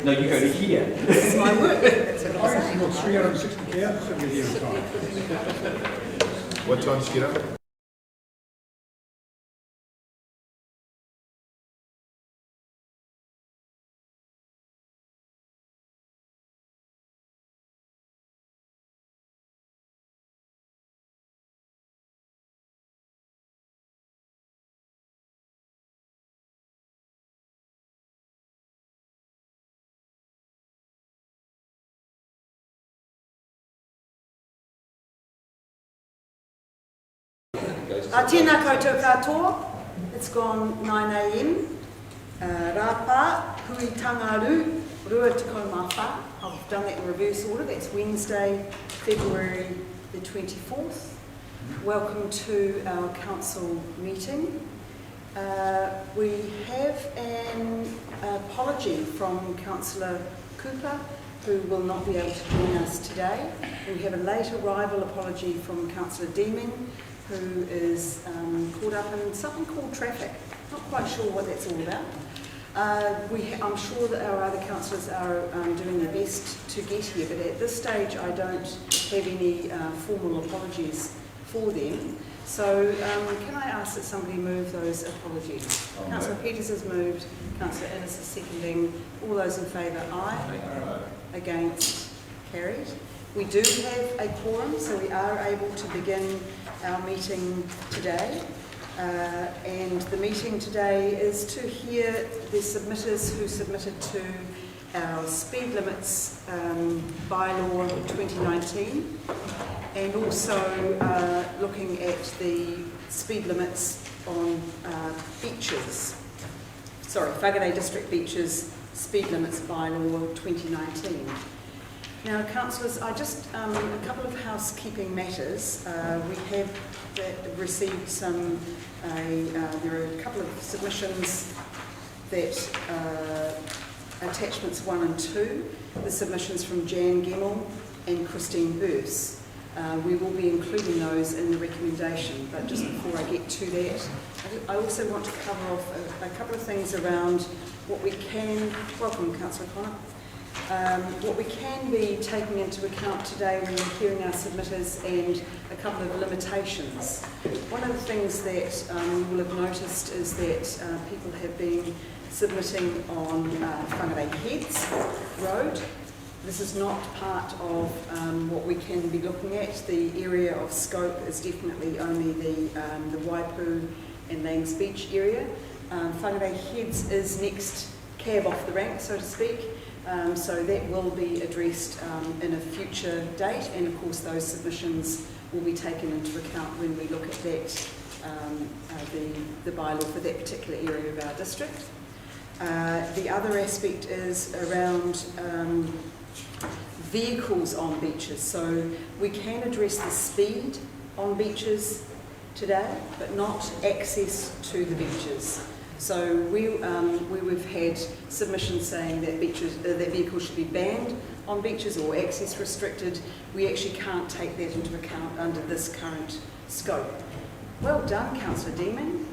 No, you go to here. This is my work. That's what I'm saying. You've got 360 cows sitting here in time. What time did you get up? Tēnā koutou katoa. It's gone 9 a.m. Rāpā, hui tangaru, rua tekau mawha. I've done that in reverse order. That's Wednesday, February the 24th. Welcome to our council meeting. We have an apology from Councillor Cooper, who will not be able to join us today. We have a late arrival apology from Councillor Deeming, who is caught up in something called traffic. Not quite sure what that's all about. I'm sure that our other councillors are doing their best to get here, but at this stage I don't have any formal apologies for them. So can I ask that somebody move those apologies? Councillor Peters has moved, Councillor Innes is seconding. All those in favour, aye. Against, carried. We do have a quorum, so we are able to begin our meeting today. And the meeting today is to hear the submitters who submitted to our speed limits bylaw 2019, and also looking at the speed limits on beaches. Sorry, Whangarei District Beaches speed limits bylaw 2019. Now, councillors, a couple of housekeeping matters. We have received some, there are a couple of submissions that attachments 1 and 2, the submissions from Jan Gemmell and Christine Burse. We will be including those in the recommendation, but just before I get to that, I also want to cover off a couple of things around what we can, welcome Councillor Connor, what we can be taking into account today when we're hearing our submitters, and a couple of limitations. One of the things that you will have noticed is that people have been submitting on Whangarei Heads Road. This is not part of what we can be looking at. The area of scope is definitely only the Waipu and Langs Beach area. Whangarei Heads is next cab off the rank, so to speak. So that will be addressed in a future date, and of course those submissions will be taken into account when we look at that, the bylaw for that particular area of our district. The other aspect is around vehicles on beaches. So we can address the speed on beaches today, but not access to the beaches. So we've had submissions saying that that vehicles should be banned on beaches or access restricted. We actually can't take that into account under this current scope. Well done, Councillor Deeming.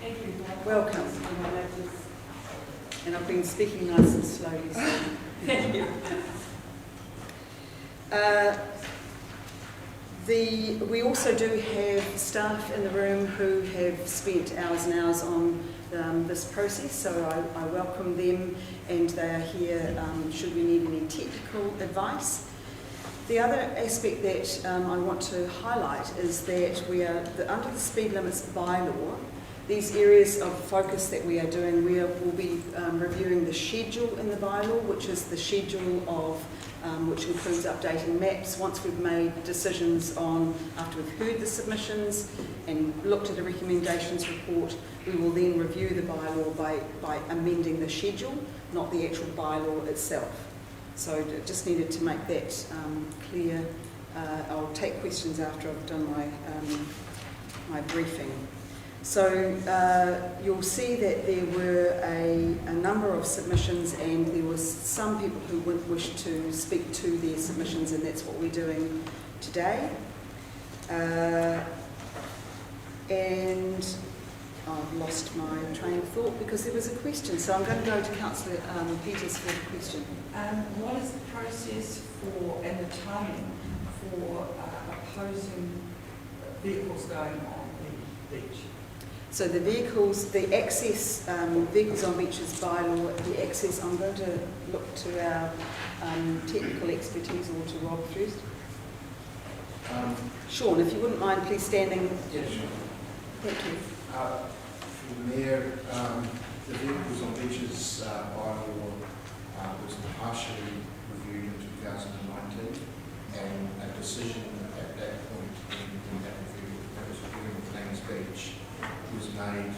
Thank you. Welcome. And I've been speaking nice and slowly. So. Thank you. We also do have staff in the room who have spent hours and hours on this process, so I welcome them, and they are here should we need any technical advice. The other aspect that I want to highlight is that we are, under the speed limits bylaw, these areas of focus that we are doing, will be reviewing the schedule in the bylaw, which is the schedule of which includes updating maps. Once we've made decisions on, after we've heard the submissions and looked at a recommendations report, we will then review the bylaw by amending the schedule, not the actual bylaw itself. So just needed to make that clear. I'll take questions after I've done my briefing. So you'll see that there were a number of submissions, and there was some people who would wish to speak to their submissions, and that's what we're doing today. And I've lost my train of thought because there was a question. So I'm going to go to Councillor Peters for the question. What is the process for and the timing for opposing vehicles going on the beach? So the vehicles, the access, vehicles on beaches bylaw, the access, I'm going to look to our technical expertise or to Rob first. Sean, if you wouldn't mind please standing. Yeah, sure. Thank you. For the Mayor, the vehicles on beaches bylaw was partially reviewed in 2019, and a decision at that point in that review, that was reviewing Clangs Beach, was made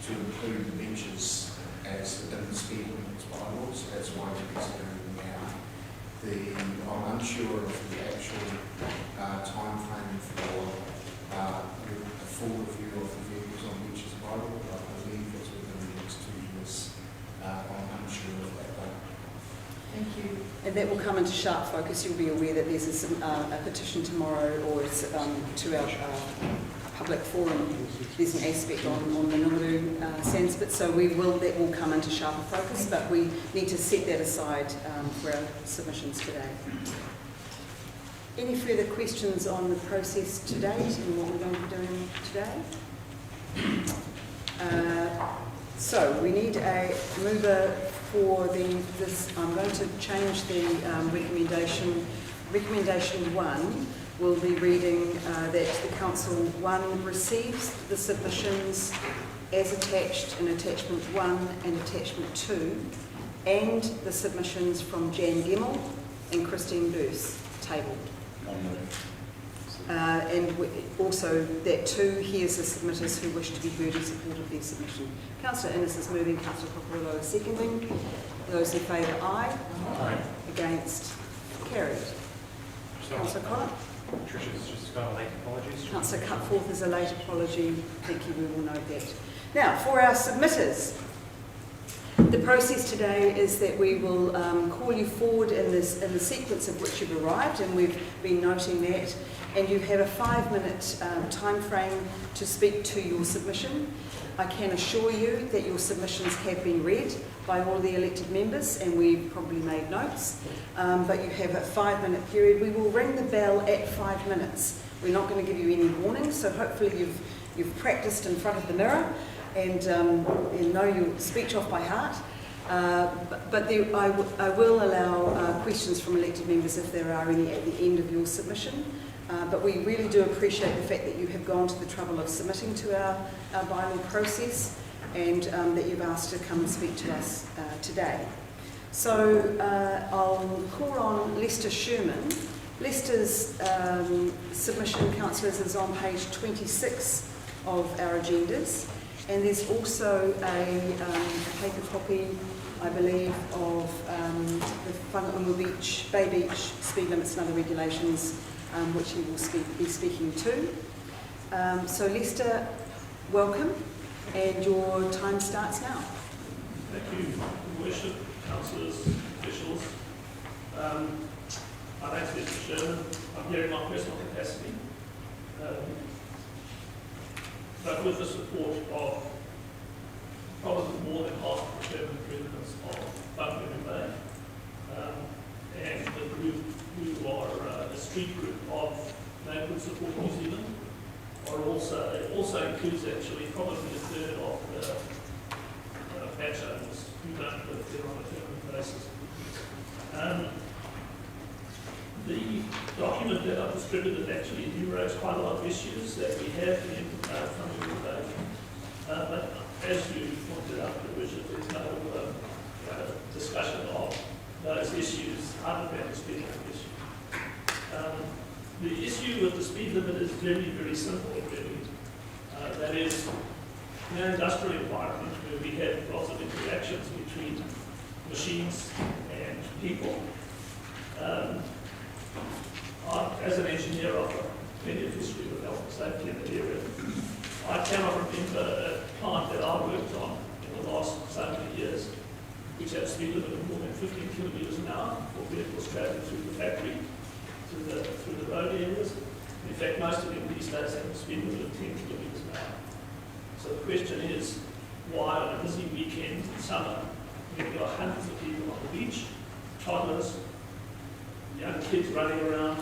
to include the beaches as within the speed limits bylaws. That's why we're considering now. I'm unsure of the actual time frame for a full review of the vehicles on beaches bylaw, but I believe it's within the next 2 years. I'm unsure of that one. Thank you. And that will come into sharp focus. You'll be aware that there's a petition tomorrow, or it's to our public forum. There's an aspect on the Nungaru sands bit, so that will come into sharper focus, but we need to set that aside for our submissions today. Any further questions on the process to date and what we're going to be doing today? So we need a mover for this. I'm going to change the recommendation. Recommendation 1 will be reading that the Council 1 receives the submissions as attached in Attachment 1 and Attachment 2, and the submissions from Jan Gemmell and Christine Luce, tabled. And also that 2 hears the submitters who wish to be heard in support of their submission. Councillor Innes is moving, Councillor Coparillo is seconding. Those in favour, aye. Aye. Against, carried. Councillor Collett. Tricia's just got a late apologies. Councillor Cutforth is a late apology. Thank you, we will note that. Now, for our submitters, the process today is that we will call you forward in the sequence of which you've arrived, and we've been noting that, and you have a 5-minute time frame to speak to your submission. I can assure you that your submissions have been read by all the elected members, and we've probably made notes, but you have a 5-minute period. We will ring the bell at 5 minutes. We're not going to give you any warning, so hopefully you've practiced in front of the mirror and know your speech off by heart. But I will allow questions from elected members if there are any at the end of your submission. But we really do appreciate the fact that you have gone to the trouble of submitting to our bylaw process, and that you've asked to come and speak to us today. So I'll call on Lester Sherman. Lester's submission, councillors, is on page 26 of our agendas, and there's also a paper copy, I believe, of the Whangaunga Beach, Bay Beach speed limits and other regulations, which he will be speaking to. So Lester, welcome, and your time starts now. Thank you, Your Worship, councillors, officials. My name's Mr. Sherman. I'm here in my personal capacity, but with the support of probably more than half of the permanent residents of Whangaunga Bay, and the group who are a street group of Neighbourhood Support New Zealand, also includes actually probably a third of the patch owners who don't live there on a permanent basis. The document that I've distributed actually enumerates quite a lot of issues that we have in Whangaunga Bay. But as you pointed out, Your Worship, there's no discussion of those issues other than the speed limit issue. The issue with the speed limit is very, very simple, really. That is, in an industrial environment where we have lots of interactions between machines and people, as an engineer of plenty of history with health and safety in the area, I cannot remember a plant that I worked on in the last so many years which had a speed limit of more than 15 kilometres an hour for vehicles travelling through the factory, through the road areas. In fact, most of them these days have a speed limit of 10 kilometres an hour. So the question is, why on a busy weekend in summer, when there are hundreds of people on the beach, toddlers, young kids running around,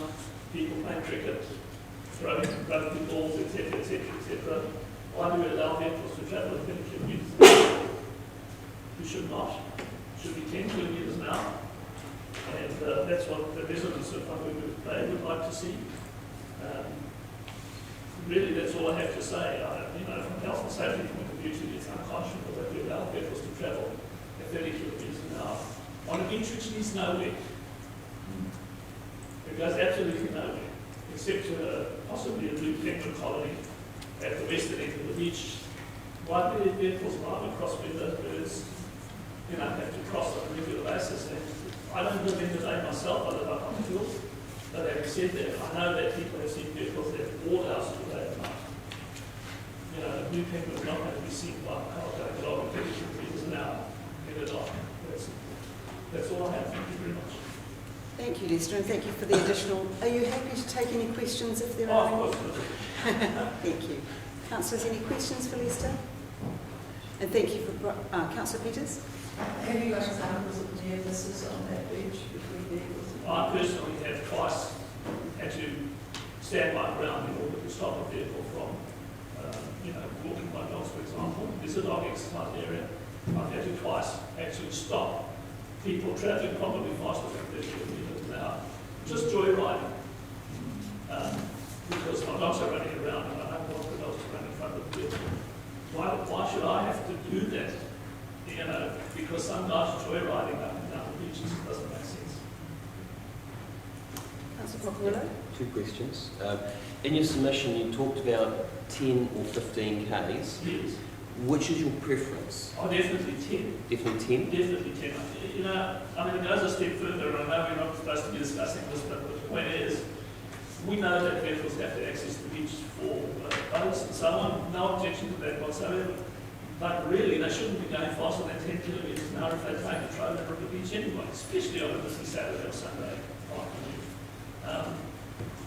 people playing cricket, throwing rugby balls, etc., etc., etc. Why do we allow vehicles to travel at 20 kilometres an hour? We should not. Should be 10 kilometres an hour. And that's what the residents of Waipu Bay would like to see. Really, that's all I have to say. From a health and safety point of view, it's unconscionable that we allow vehicles to travel at 30 kilometres an hour on a beach which leads nowhere. It goes absolutely nowhere, except to possibly a blue penguin colony at the western end of the beach. Why do vehicles drive across where those birds have to cross on a regular basis? And I don't live in the day myself, I live up on the hill. But having said that, I know that people have seen vehicles that have board houses today at night. A blue penguin is not going to be seen by a car going along at 30 kilometres an hour in the dark. That's all I have. Thank you very much. Thank you, Lester, and thank you for the additional... Are you happy to take any questions if there are any? Of course. Thank you. Councillors, any questions for Lester? And thank you for... Councillor Peters? Have you got examples of near misses on that beach between vehicles? I personally have twice had to stand my ground in order to stop a vehicle from, walking my dogs, for example. There's a dog exercise area. I've had to twice actually stop people travelling probably faster than 30 kilometres an hour, just joyriding. Because my dogs are running around and I don't want the dogs to run in front of the vehicle. Why should I have to do that? Because some guys are joyriding up and down the beaches. It doesn't make sense. Councillor Popolillo? Two questions. In your submission, you talked about 10 or 15 Ks. Yes. Which is your preference? Oh, definitely 10. Definitely 10? Definitely 10. It goes a step further, and I know we're not supposed to be discussing this, but the point is, we know that vehicles have to access the beach for boats and so on. No objection to that whatsoever. But really, they shouldn't be going faster than 10 kilometres an hour if they take a trailer at the beach anyway, especially on a busy Saturday or Sunday afternoon.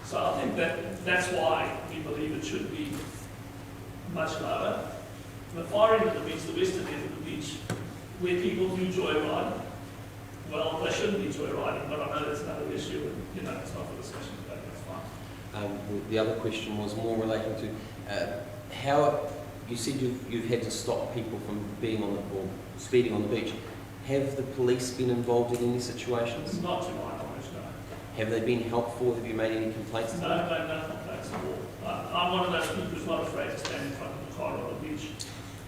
So I think that's why we believe it should be much lower. The far end of the beach, the western end of the beach, where people do joyride, well, they shouldn't be joyriding, but I know that's another issue, and it's not for discussion today, that's fine. The other question was more relating to how you said you've had to stop people from being on or speeding on the beach. Have the police been involved in any situations? Not to my knowledge, no. Have they been helpful? Have you made any complaints? No, complaints at all. I'm one of those people who's not afraid to stand in front of the car on the beach.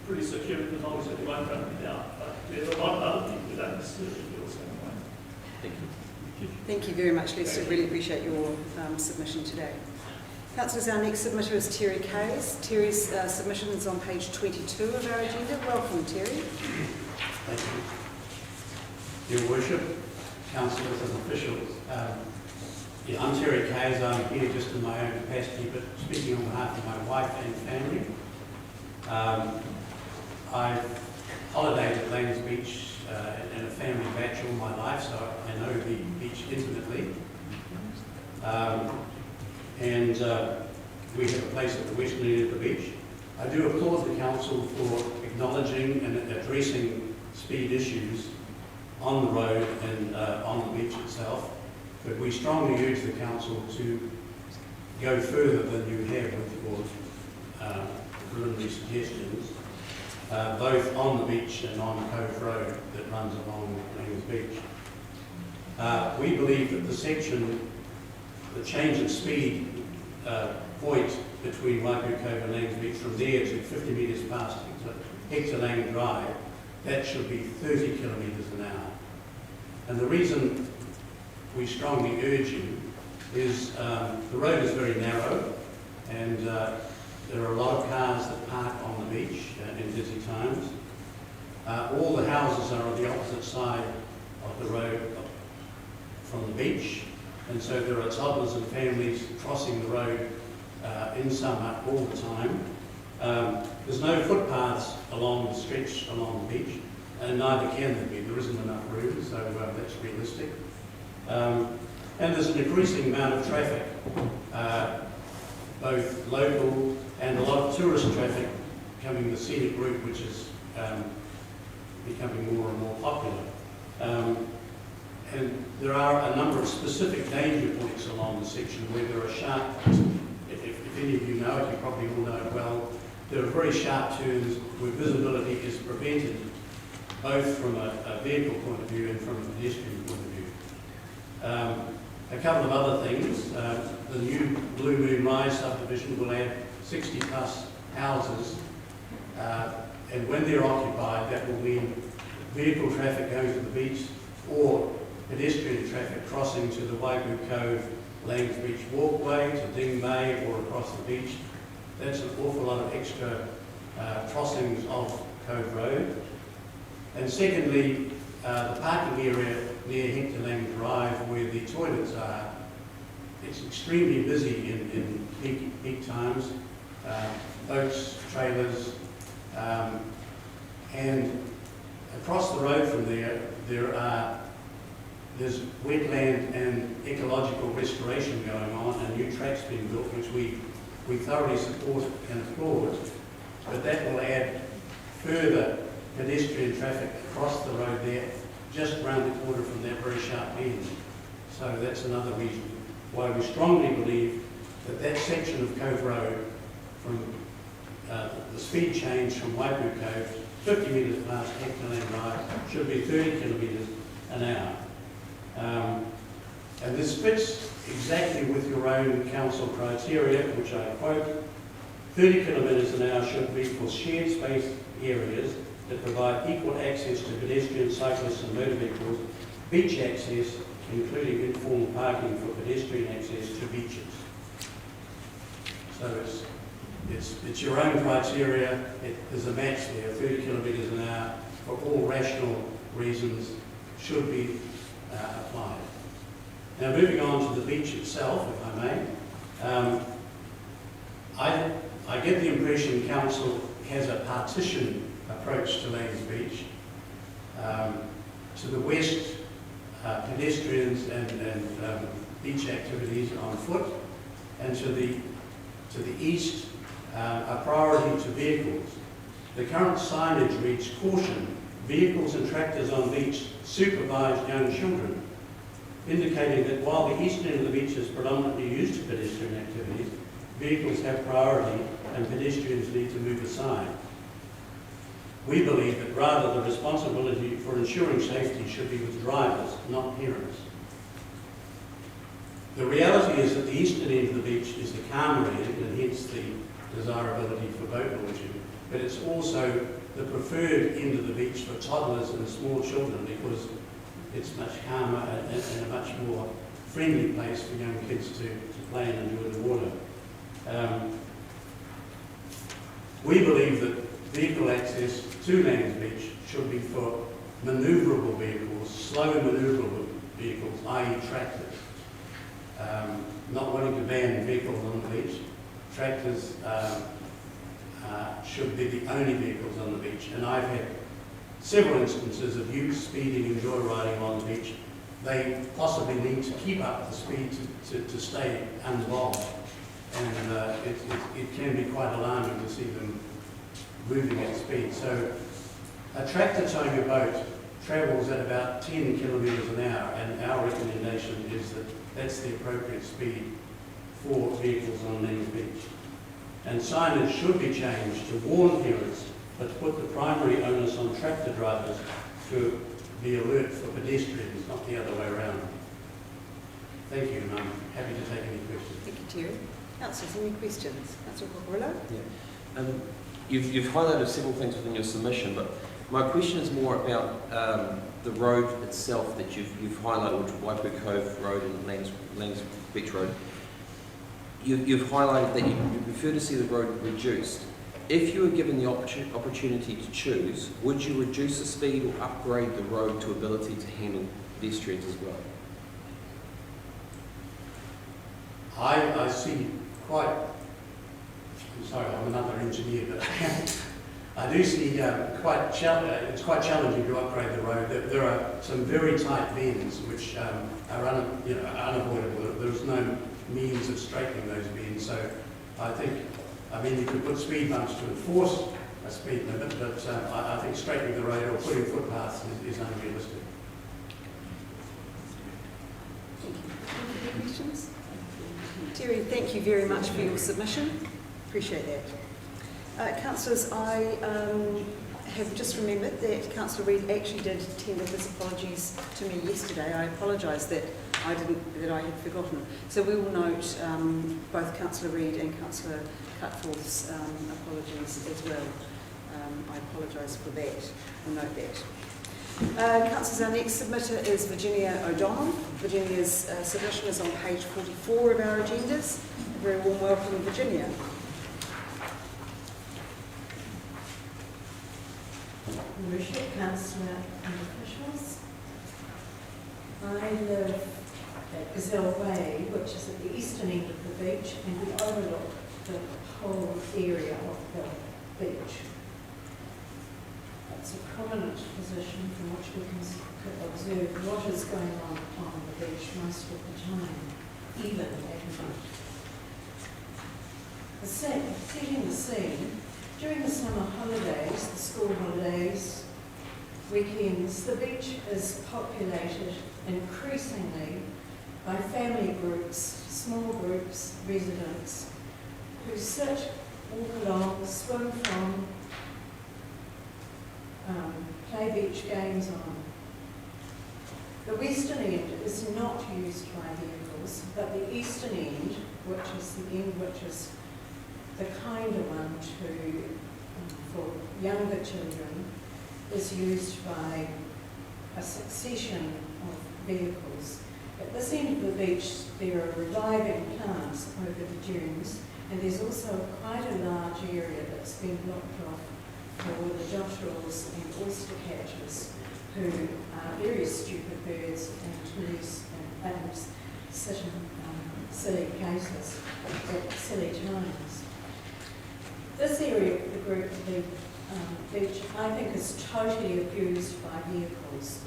Pretty secure as long as they won't run me down. But there's a lot of other people who don't necessarily feel the same way. Thank you. Thank you very much, Lester. Really appreciate your submission today. Councillors, our next submitter is Terry Kays. Terry's submission is on page 22 of our agenda. Welcome, Terry. Thank you. Your Worship, councillors and officials, I'm Terry Kays. I'm here just in my own capacity, but speaking on behalf of my wife and family. I've holidayed at Lanes Beach in a family batch all my life, so I know the beach intimately. We have a place at the western end of the beach. I do applaud the council for acknowledging and addressing speed issues on the road and on the beach itself, but we strongly urge the council to go further than you have with your preliminary suggestions, both on the beach and on Cove Road that runs along Lanes Beach. We believe that the section, the change in speed point between Waipu Cove and Lanes Beach from there to 50 metres past Hector Lane Drive, that should be 30 kilometres an hour. And the reason we strongly urge you is the road is very narrow and there are a lot of cars that park on the beach in busy times. All the houses are on the opposite side of the road from the beach, and so there are toddlers and families crossing the road in summer all the time. There's no footpaths along the stretch along the beach, and neither can there be. There isn't enough room, so that's realistic. And there's an increasing amount of traffic, both local and a lot of tourist traffic becoming the scenic route, which is becoming more and more popular. And there are a number of specific danger points along the section where there are sharp, if any of you know it, you probably all know it well, there are very sharp turns where visibility is prevented, both from a vehicle point of view and from a pedestrian point of view. A couple of other things, the new Blue Moon Rise subdivision will add 60 plus houses, and when they're occupied, that will mean vehicle traffic going to the beach or pedestrian traffic crossing to the Waipu Cove Lanes Beach walkway, to Ding Bay or across the beach. That's an awful lot of extra crossings of Cove Road. And secondly, the parking area near Hector Lane Drive where the toilets are, it's extremely busy in peak times. Boats, trailers, and across the road from there, there's wetland and ecological restoration going on, and new tracks being built, which we thoroughly support and applaud. But that will add further pedestrian traffic across the road there, just around the corner from that very sharp bend. So that's another reason why we strongly believe that that section of Cove Road, from the speed change from Waipu Cove, 50 metres past Hector Lane Drive, should be 30 kilometres an hour. And this fits exactly with your own council criteria, which I quote, 30 kilometres an hour should be for shared space areas that provide equal access to pedestrians, cyclists and motor vehicles, beach access, including informal parking for pedestrian access to beaches. So it's your own criteria. There's a match there. 30 kilometres an hour for all rational reasons should be applied. Now moving on to the beach itself, if I may, I get the impression Council has a partition approach to Lanes Beach. To the west, pedestrians and beach activities on foot, and to the east, a priority to vehicles. The current signage reads, "Caution, vehicles and tractors on beach, supervise young children," indicating that while the east end of the beach is predominantly used for pedestrian activities, vehicles have priority and pedestrians need to move aside. We believe that rather the responsibility for ensuring safety should be with drivers, not parents. The reality is that the eastern end of the beach is the calmer end, and hence the desirability for boat launching, but it's also the preferred end of the beach for toddlers and small children because it's much calmer and a much more friendly place for young kids to play and enjoy the water. We believe that vehicle access to Lanes Beach should be for manoeuvrable vehicles, slow manoeuvrable vehicles, i.e. tractors. Not wanting to ban vehicles on the beach. Tractors should be the only vehicles on the beach. And I've had several instances of youth speeding and joyriding on the beach. They possibly need to keep up the speed to stay unlocked. And it can be quite alarming to see them moving at speed. So a tractor towing a boat travels at about 10 kilometres an hour, and our recommendation is that that's the appropriate speed for vehicles on Lanes Beach. And signage should be changed to warn parents, but to put the primary onus on tractor drivers to be alert for pedestrians, not the other way around. Thank you, and I'm happy to take any questions. Thank you, Terry. Councillors, any questions? Councillor Cocorillo? Yeah. You've highlighted several things within your submission, but my question is more about the road itself that you've highlighted, which Waipu Cove Road and Lanes Beach Road. You've highlighted that you prefer to see the road reduced. If you were given the opportunity to choose, would you reduce the speed or upgrade the road to ability to handle pedestrians as well? I see quite, I'm sorry, I'm another engineer, but I do see it's quite challenging to upgrade the road. There are some very tight bends which are unavoidable. There's no means of straightening those bends. So I think, you could put speed bumps to enforce a speed limit, but I think straightening the road or putting footpaths is unrealistic. Any questions? Terry, thank you very much for your submission. Appreciate that. Councillors, I have just remembered that Councillor Reid actually did tender his apologies to me yesterday. I apologise that I had forgotten. So we will note both Councillor Reid and Councillor Cutforth's apologies as well. I apologise for that. We'll note that. Councillors, our next submitter is Virginia O'Donnell. Virginia's submission is on page 44 of our agendas. A very warm welcome, Virginia. Worship, Councillor and officials. I live at Gazelle Way, which is at the eastern end of the beach, and we overlook the whole area of the beach. It's a prominent position from which we can observe what is going on the beach most of the time, even at night. Setting the scene, during the summer holidays, the school holidays, weekends, the beach is populated increasingly by family groups, small groups, residents, who sit, walk along, swim from, play beach games on. The western end is not used by vehicles, but the eastern end, which is the end which is the kinder one for younger children, is used by a succession of vehicles. At this end of the beach, there are reviving plants over the dunes, and there's also quite a large area that's been blocked off for the dotterels and oyster catchers, who are very stupid birds and loose and sit in silly places at silly times. This area of the beach, I think, is totally abused by vehicles.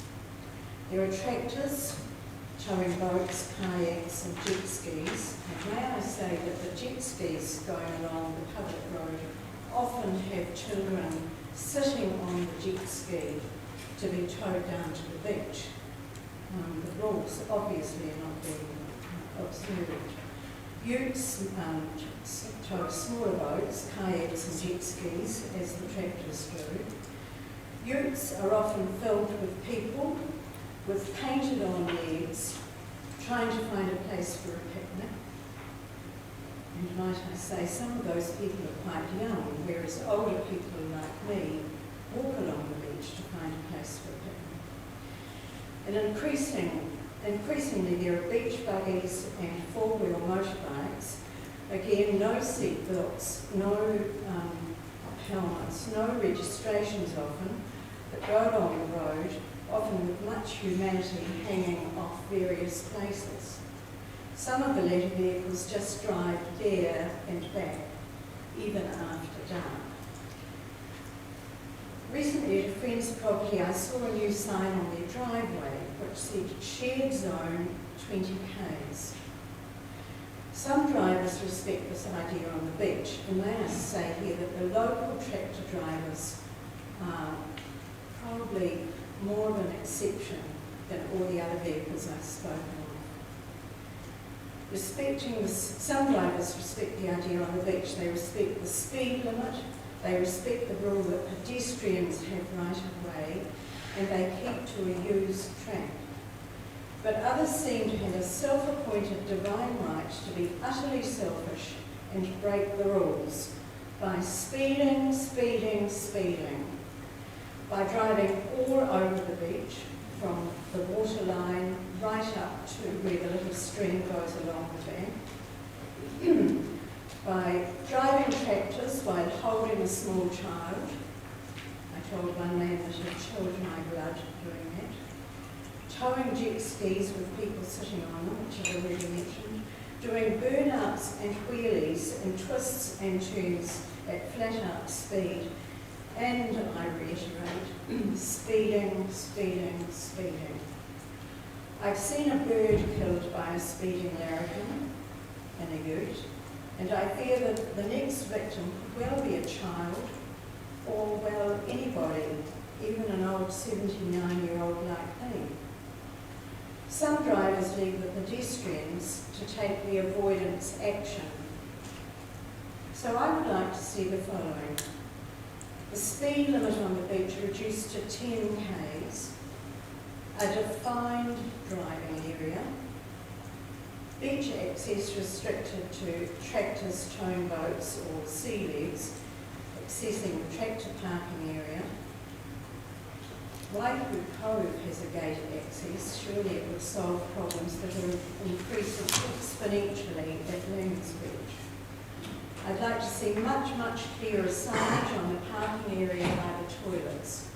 There are tractors towing boats, kayaks and jet skis. And may I say that the jet skis going along the public road often have children sitting on the jet ski to be towed down to the beach. The rules obviously are not being observed. Utes tow smaller boats, kayaks and jet skis, as the tractors do. Utes are often filled with people with painted on legs, trying to find a place for a picnic. And might I say, some of those people are quite young, whereas older people like me walk along the beach to find a place for a picnic. And increasingly there are beach buggies and four-wheel motorbikes. Again, no seat belts, no helmets, no registrations often, that go along the road, often with much humanity hanging off various places. Some of the latter vehicles just drive there and back, even after dark. Recently at a friend's property, I saw a new sign on their driveway which said shared zone 20 k's. Some drivers respect this idea on the beach, and may I say here that the local tractor drivers are probably more of an exception than all the other vehicles I've spoken of. Some drivers respect the idea on the beach. They respect the speed limit, they respect the rule that pedestrians have right of way, and they keep to a used track. But others seem to have a self-appointed divine right to be utterly selfish and break the rules by speeding, by driving all over the beach, from the waterline right up to where the little stream goes along the bank, by driving tractors while holding a small child. I told one man that it chilled my blood doing that. Towing jet skis with people sitting on them, which I've already mentioned, doing burnouts and wheelies and twists and turns at flat out speed, and, I reiterate, speeding. I've seen a bird killed by a speeding larrikin in a ute, and I fear that the next victim could well be a child or, well, anybody, even an old 79-year-old like me. Some drivers leave the pedestrians to take the avoidance action. So I would like to see the following. The speed limit on the beach reduced to 10 k's, a defined driving area, beach access restricted to tractors, towing boats or sea legs, accessing the tractor parking area. Waipu Cove has a gated access. Surely it would solve problems that are increasing exponentially at Loons Beach. I'd like to see much, much clearer signage on the parking area by the toilets.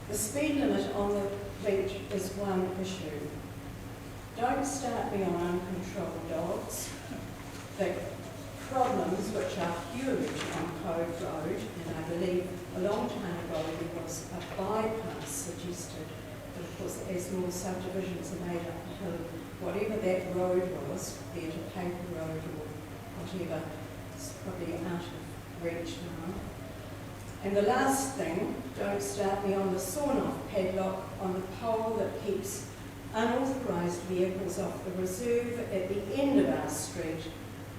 The speed limit on the beach is one issue. Don't start me on uncontrolled dogs. The problems, which are huge on Cove Road, and I believe a long time ago there was a bypass suggested, but of course as more subdivisions are made up the hill, whatever that road was, be it a paper road or whatever, it's probably out of reach now. And the last thing, don't start me on the sawn-off padlock on the pole that keeps unauthorised vehicles off the reserve at the end of our street,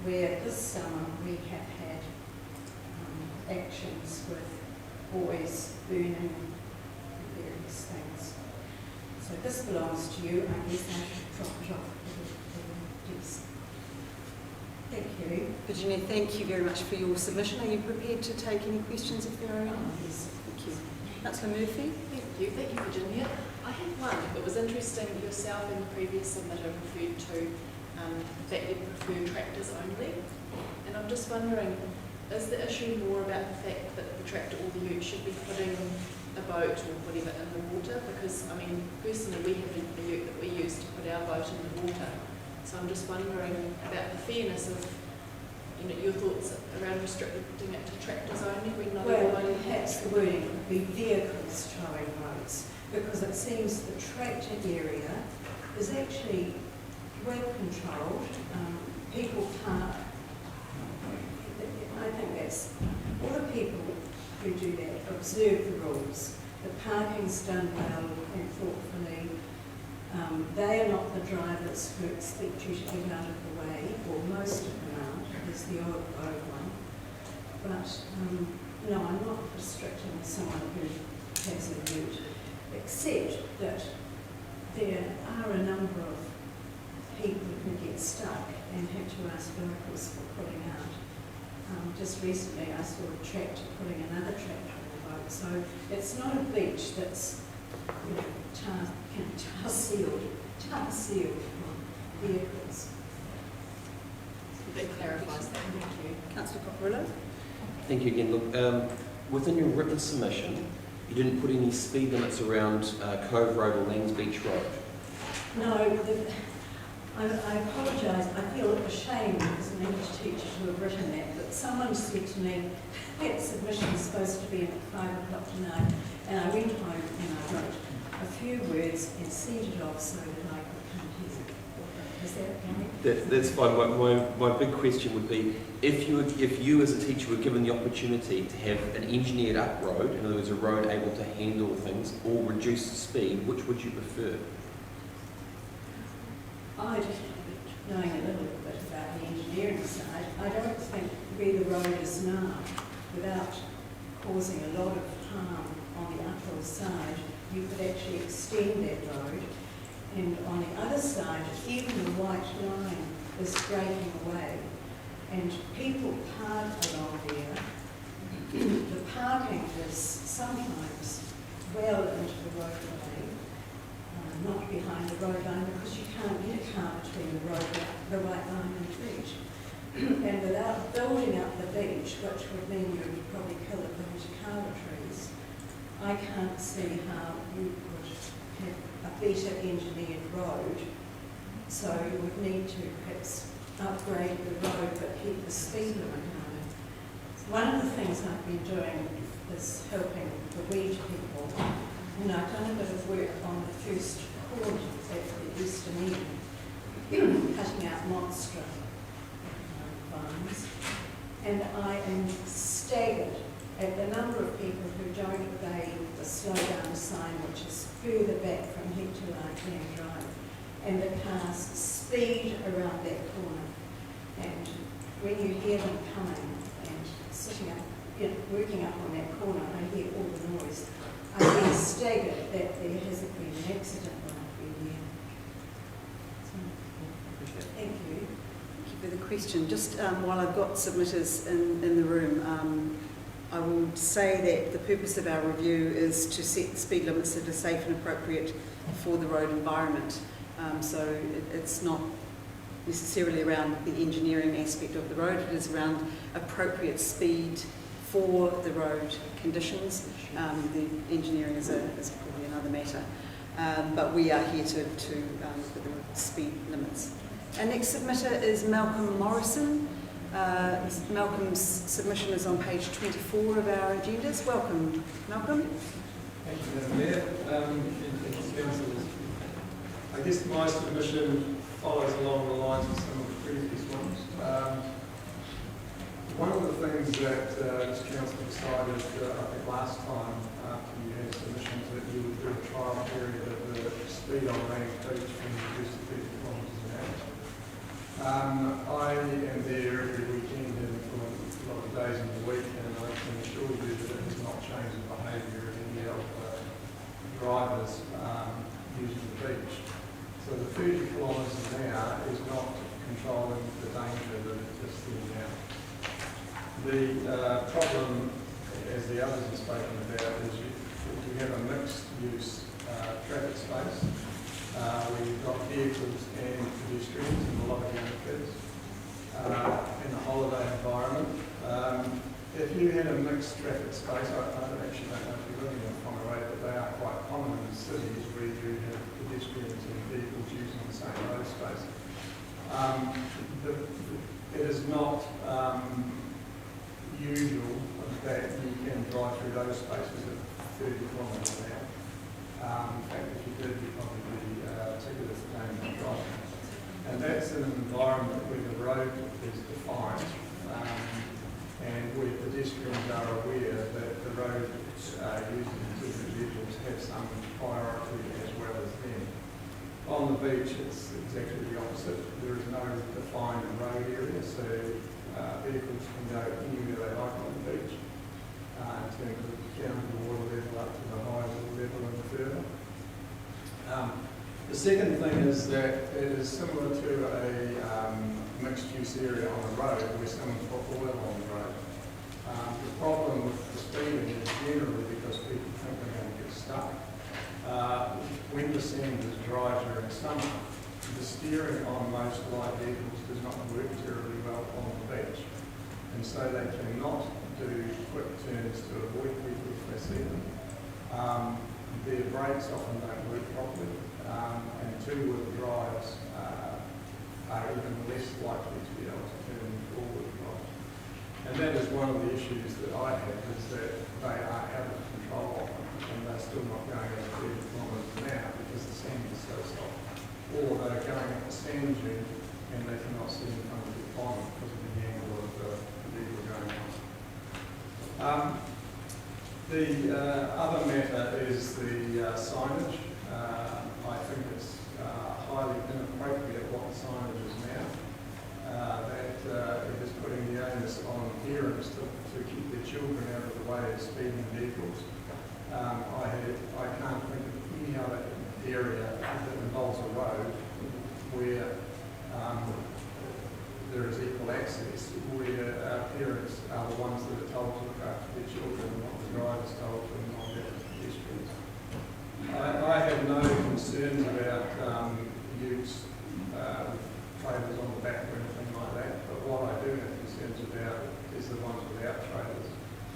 where this summer we have had actions with boys burning various things. So this belongs to you. I guess I should drop it off the desk. Thank you. Virginia, thank you very much for your submission. Are you prepared to take any questions if there are any? Yes. Thank you. Councillor Murphy? Thank you, Virginia. I had one. It was interesting, yourself in the previous submitter referred to that you prefer tractors only. And I'm just wondering, is the issue more about the fact that the tractor or the ute should be putting a boat or whatever in the water? Because, I mean, personally we have a ute that we use to put our boat in the water. So I'm just wondering about the fairness of, you know, your thoughts around restricting it to tractors only when not Well, everybody perhaps the wording would be vehicles towing boats, because it seems the tractor area is actually well controlled. People park. I think that's all the people who do that observe the rules. The parking's done well and thoughtfully. They are not the drivers who expect you to get out of the way, or most of them aren't. There's the odd one. But no, I'm not restricting someone who has a ute, except that there are a number of people who get stuck and have to ask locals for pulling out. Just recently I saw a tractor pulling another tractor on the boat, so it's not a beach that's, you know, tar sealed for vehicles. that clarifies that. Thank you. Councillor Cockerillo? Thank you again. Look, within your written submission, you didn't put any speed limits around Cove Road or Lanes Beach Road. No, I apologise. I feel ashamed as an English teacher to have written that, but someone said to me, that submission is supposed to be in at 5 o'clock tonight, and I went home and I wrote a few words and sent it off so that I could come here. Is that okay? That's fine. My big question would be, if you as a teacher were given the opportunity to have an engineered up road, in other words a road able to handle things, or reduced speed, which would you prefer? Knowing a little bit about the engineering side, I don't think where the road is now, without causing a lot of harm on the uphill side, you could actually extend that road. And on the other side, even the white line is breaking away, and people park along there. The parking is sometimes well into the roadway, not behind the road line, because you can't get a car between the white line and the beach. And without building up the beach, which would mean you would probably kill a bunch of colour trees, I can't see how you could have a better engineered road. So you would need to perhaps upgrade the road but keep the speed limit high. One of the things I've been doing is helping the weed people, and I've done a bit of work on the first chord at the eastern end, cutting out monster vines, and I am staggered and the number of people who don't obey the slow down sign, which is further back from Hector Land Drive, and the cars speed around that corner. And when you hear them coming and sitting up, working up on that corner, I hear all the noise. I'm being staggered that there hasn't been an accident when I've been there. So, thank you. Thank you for the question. Just while I've got submitters in the room, I will say that the purpose of our review is to set speed limits that are safe and appropriate for the road environment. So it's not necessarily around the engineering aspect of the road, it is around appropriate speed for the road conditions. The engineering is probably another matter. But we are here to look at the speed limits. Our next submitter is Malcolm Morrison. Malcolm's submission is on page 24 of our agendas. Welcome, Malcolm. Thank you, Madam Mayor. Thank you, councillors. I guess my submission follows along the lines of some of the previous ones. One of the things that this council decided, I think last time after you had submissions, that you would do a trial period of the speed on Rank Beach from reduced to 30 kilometres an hour. I am there every weekend and for a lot of days in the week, and I can assure you that it has not changed the behaviour of any of drivers using the beach. So the 30 kilometres an hour is not controlling the danger that exists there now. The problem, as the others have spoken about, is you have a mixed use traffic space where you've got vehicles and pedestrians and a lot of young kids in a holiday environment. If you had a mixed traffic space, I don't actually know if you're living in Pongarate, but they are quite common in cities where you have pedestrians and vehicles using the same road space. It is not usual that you can drive through those spaces at 30 kilometres an hour. In fact, if you did, you'd probably be ticketed for dangerous driving. And that's in an environment where the road is defined and where pedestrians are aware that the road using different vehicles have some priority as well as them. On the beach, it's exactly the opposite. There is no defined road area, so vehicles can go anywhere they like on the beach in terms of down to the water level, up to the high water level and further. The second thing is that it is similar to a mixed-use area on the road where someone's put oil on the road. The problem with the speeding is generally because people think they're going to get stuck. When the sand is dry during summer, the steering on most light vehicles does not work terribly well on the beach. And so they cannot do quick turns to avoid people if they see them. Their brakes often don't work properly, and two-wheel drives are even less likely to be able to turn forward drive. And that is one of the issues that I have, is that they are out of control and they're still not going at 30 kilometres an hour because the sand is so soft. Or they're going up the sand dune and they cannot see in front of the pond because of the angle of the vehicle going on. The other matter is the signage. I think it's highly inappropriate what the signage is now. That it is putting the onus on parents to keep their children out of the way of speeding vehicles. I can't think of any other area that involves a road where there is equal access, where parents are the ones that are told to look after their children and not the drivers told to not have pedestrians. I have no concerns about utes, trailers on the back or anything like that, but what I do have concerns about is the ones without trailers.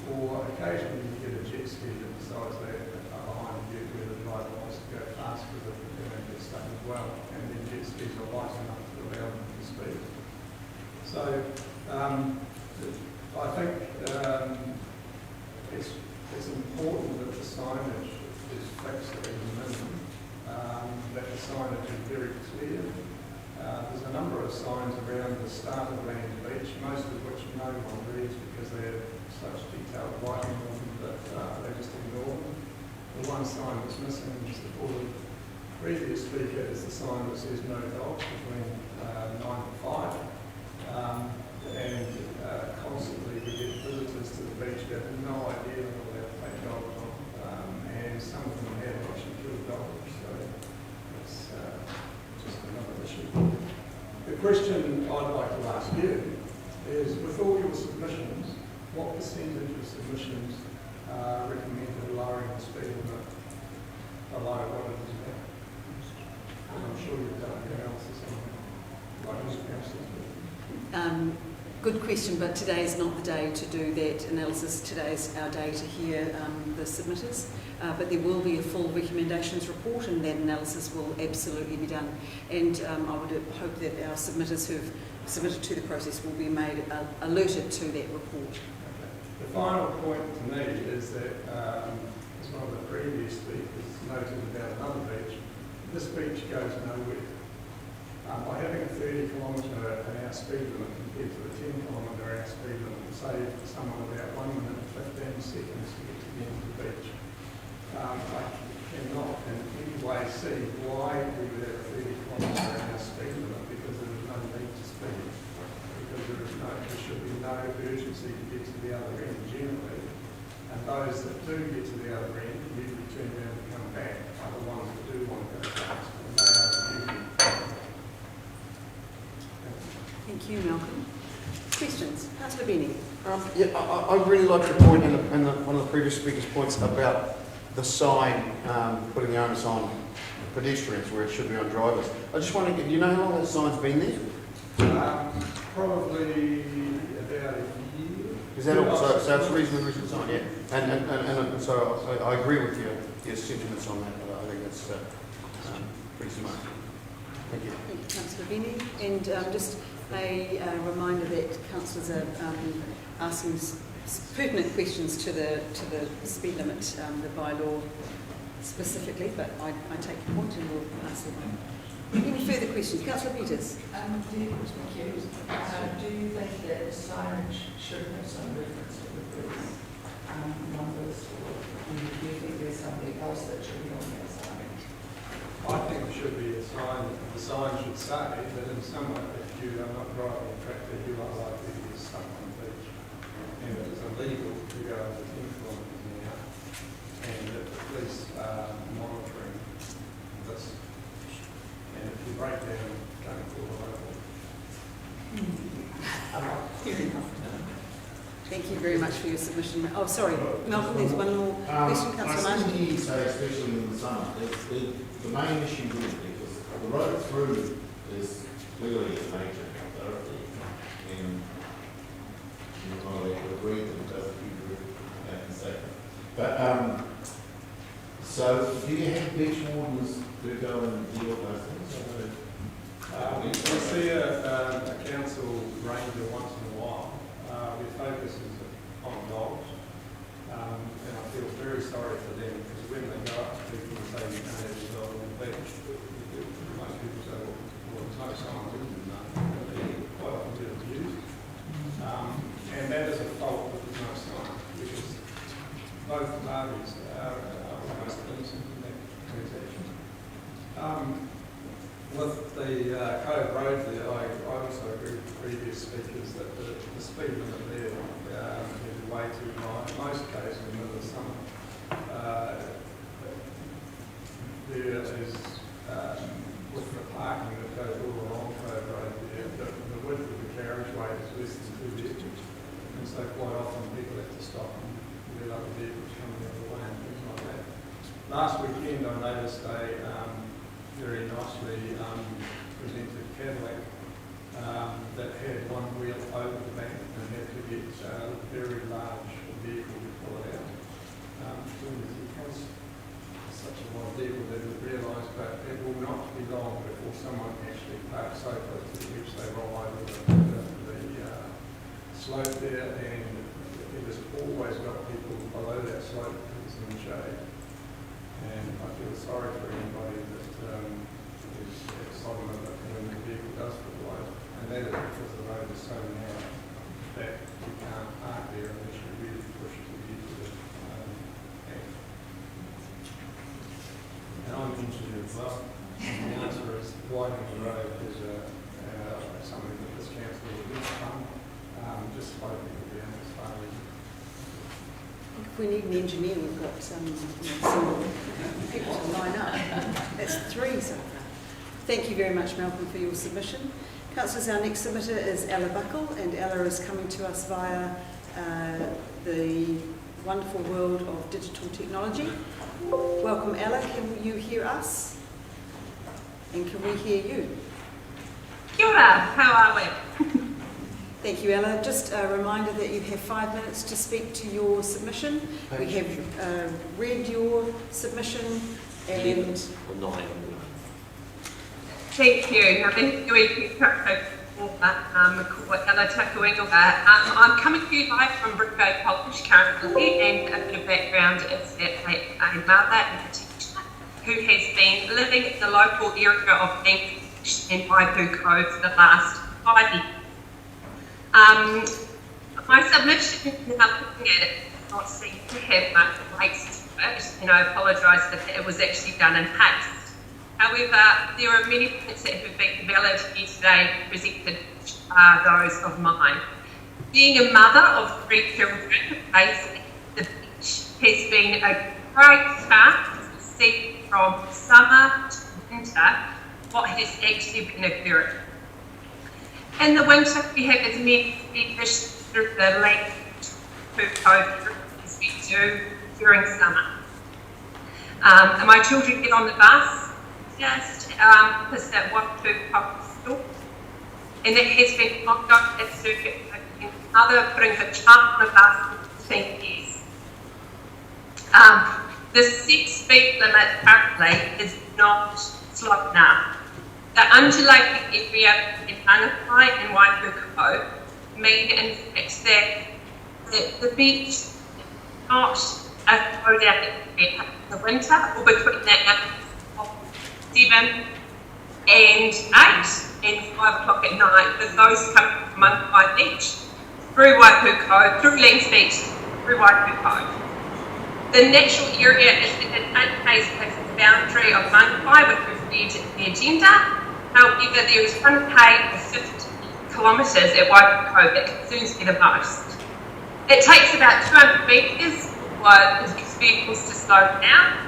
Or occasionally you get a jet ski that decides they are behind a ute where the driver wants to go fast because they're going to get stuck as well, and then jet skis are light enough to allow them to speed. So I think it's important that the signage is fixed at a minimum, that the signage is very clear. The there's a number of signs around the start of Land Beach, most of which no one reads because they're such detailed writing on them that they just ignore them. The one sign that's missing is the previous speaker is the sign that says no dogs between 9 and 5. Constantly we get visitors to the beach that have no idea that they're allowed to take dogs on, and some of them have actually killed dogs, so it's just another issue. The question I'd like to ask you is, with all your submissions, what percentage of submissions recommended lowering the speed limit below what it is now? And I'm sure you've done your analysis on that, like Mr. Councillor. Good question, but today is not the day to do that analysis. Today is our day to hear the submitters, but there will be a full recommendations report, and that analysis will absolutely be done. And I would hope that our submitters who've submitted to the process will be made alerted to that report. Okay. The final point to me is that, as one of the previous speakers noted about another beach, this beach goes nowhere. By having a 30 kilometre an hour speed limit compared to a 10 kilometre an hour speed limit will save someone about 1 minute and 15 seconds to get to the end of the beach. I cannot in any way see why we would have a 30 kilometre an hour speed limit, because there is no need to speed, because there should be no urgency to get to the other end generally, and those that do get to the other end usually turn around and come back are the ones that do want to go fast, and they are the beauty. Thank you, Malcolm. Questions? Councillor Benny. I really like the point and one of the previous speakers' points about the sign, putting the onus on pedestrians where it should be on drivers. I just wonder, do you know how long that sign's been there? Probably about a year. Is that all? So it's a reasonably recent sign, yeah. And so I agree with your sentiments on that. I think that's pretty smart. Thank you. Thank you, Councillor Benny. And just a reminder that councillors are asking pertinent questions to the speed limit, the bylaw specifically, but I take your point and we'll pass it on. Any further questions? Councillor Peters. Do you think that signage should have some reference to the police numbers, or do you think there's something else that should be on that signage? I think there should be a sign. The sign should say that in summer, if you are not driving a tractor, you are likely to get stuck on the beach. And it is illegal to go over 10 kilometres an hour. And that the police are monitoring this. And if you break down, don't call the local. Thank you very much for your submission. Oh, sorry, Malcolm, there's one more question, Councillor Martin. I see you say, especially in the summer, the main issue with it is the road through is clearly a major authority, and you're not allowed to agree that it doesn't keep it and safe. But so do you have beach wardens who go and deal with those things? We see a council ranger once in a while. Their focus is on dogs, and I feel very sorry for them, because when they go up to people and say you can't have your dog on the beach, most people say, well, there's no signs in them, and they quite often get abused. And that is a fault that there's no sign, because both parties are almost innocent in that transaction. With the Cove Road there, I also agree with previous speakers that the speed limit there is way too high. In most cases, in the middle of summer, there is, with the parking that goes all along Cove Road there, the width of the carriageway is less than 2 vehicles. And so quite often people have to stop and let other vehicles coming the other way and things like that. Last weekend I noticed a very nicely presented Cadillac that had one wheel over the back and had to get a very large vehicle to pull it out. Because it's such a large vehicle they would realise, but it will not be long before someone actually parks so close to the beach they roll over the slope there, and it has always got people below that slope because it's in the shade. And I feel sorry for anybody that is excited about when the vehicle does fall want to do as well. And the answer is widening the road is something that this council will fund. Just hoping it will be in this funding. If we need an engineer, we've got some people to line up. That's 3 so far. Thank you very much, Malcolm, for your submission. Councillors, our next submitter is Ella Buckle, and Ella is coming to us via the wonderful world of digital technology. Welcome, Ella. Can you hear us? And can we hear you? Kia ora, how are we? Thank you, Ella. Just a reminder that you have 5 minutes to speak to your submission. We have read your submission and... Or 9. Thank you. I'm coming to you live from Westgate College currently, and a bit of background is that a mother in particular who has been living in the local area of English and Waipu Cove for the last 5 years. My submission, now looking at it, does not seem to have much weight to it, and I apologise that it was actually done in haste. However, there are many points that have been valid here today presented, which are those of mine. Being a mother of 3 children based at the beach has been a great start to see from summer to winter what has actually been occurring. In the winter, we have as many fish through the lake to Cove as we do during summer. And my children get on the bus just because that Waipu public school, and it has been locked up at circuit. Mother putting her child on the bus for 15 years. The 6-speed limit currently is not slow enough. The undulating area in Anapai and Waipu Cove mean in fact that the beach is not a slow down area in the winter, or between that 7 and 8 and 5 o'clock at night, with those coming from Anapai Beach, through Waipu Cove, through Langs Beach, through Waipu Cove. The natural area is in an case with the boundary of Anapai, which we've read in the agenda. However, there is one pay of 50 kilometres at Waipu Cove that concerns me the most. It takes about 200 metres for these vehicles to slow down,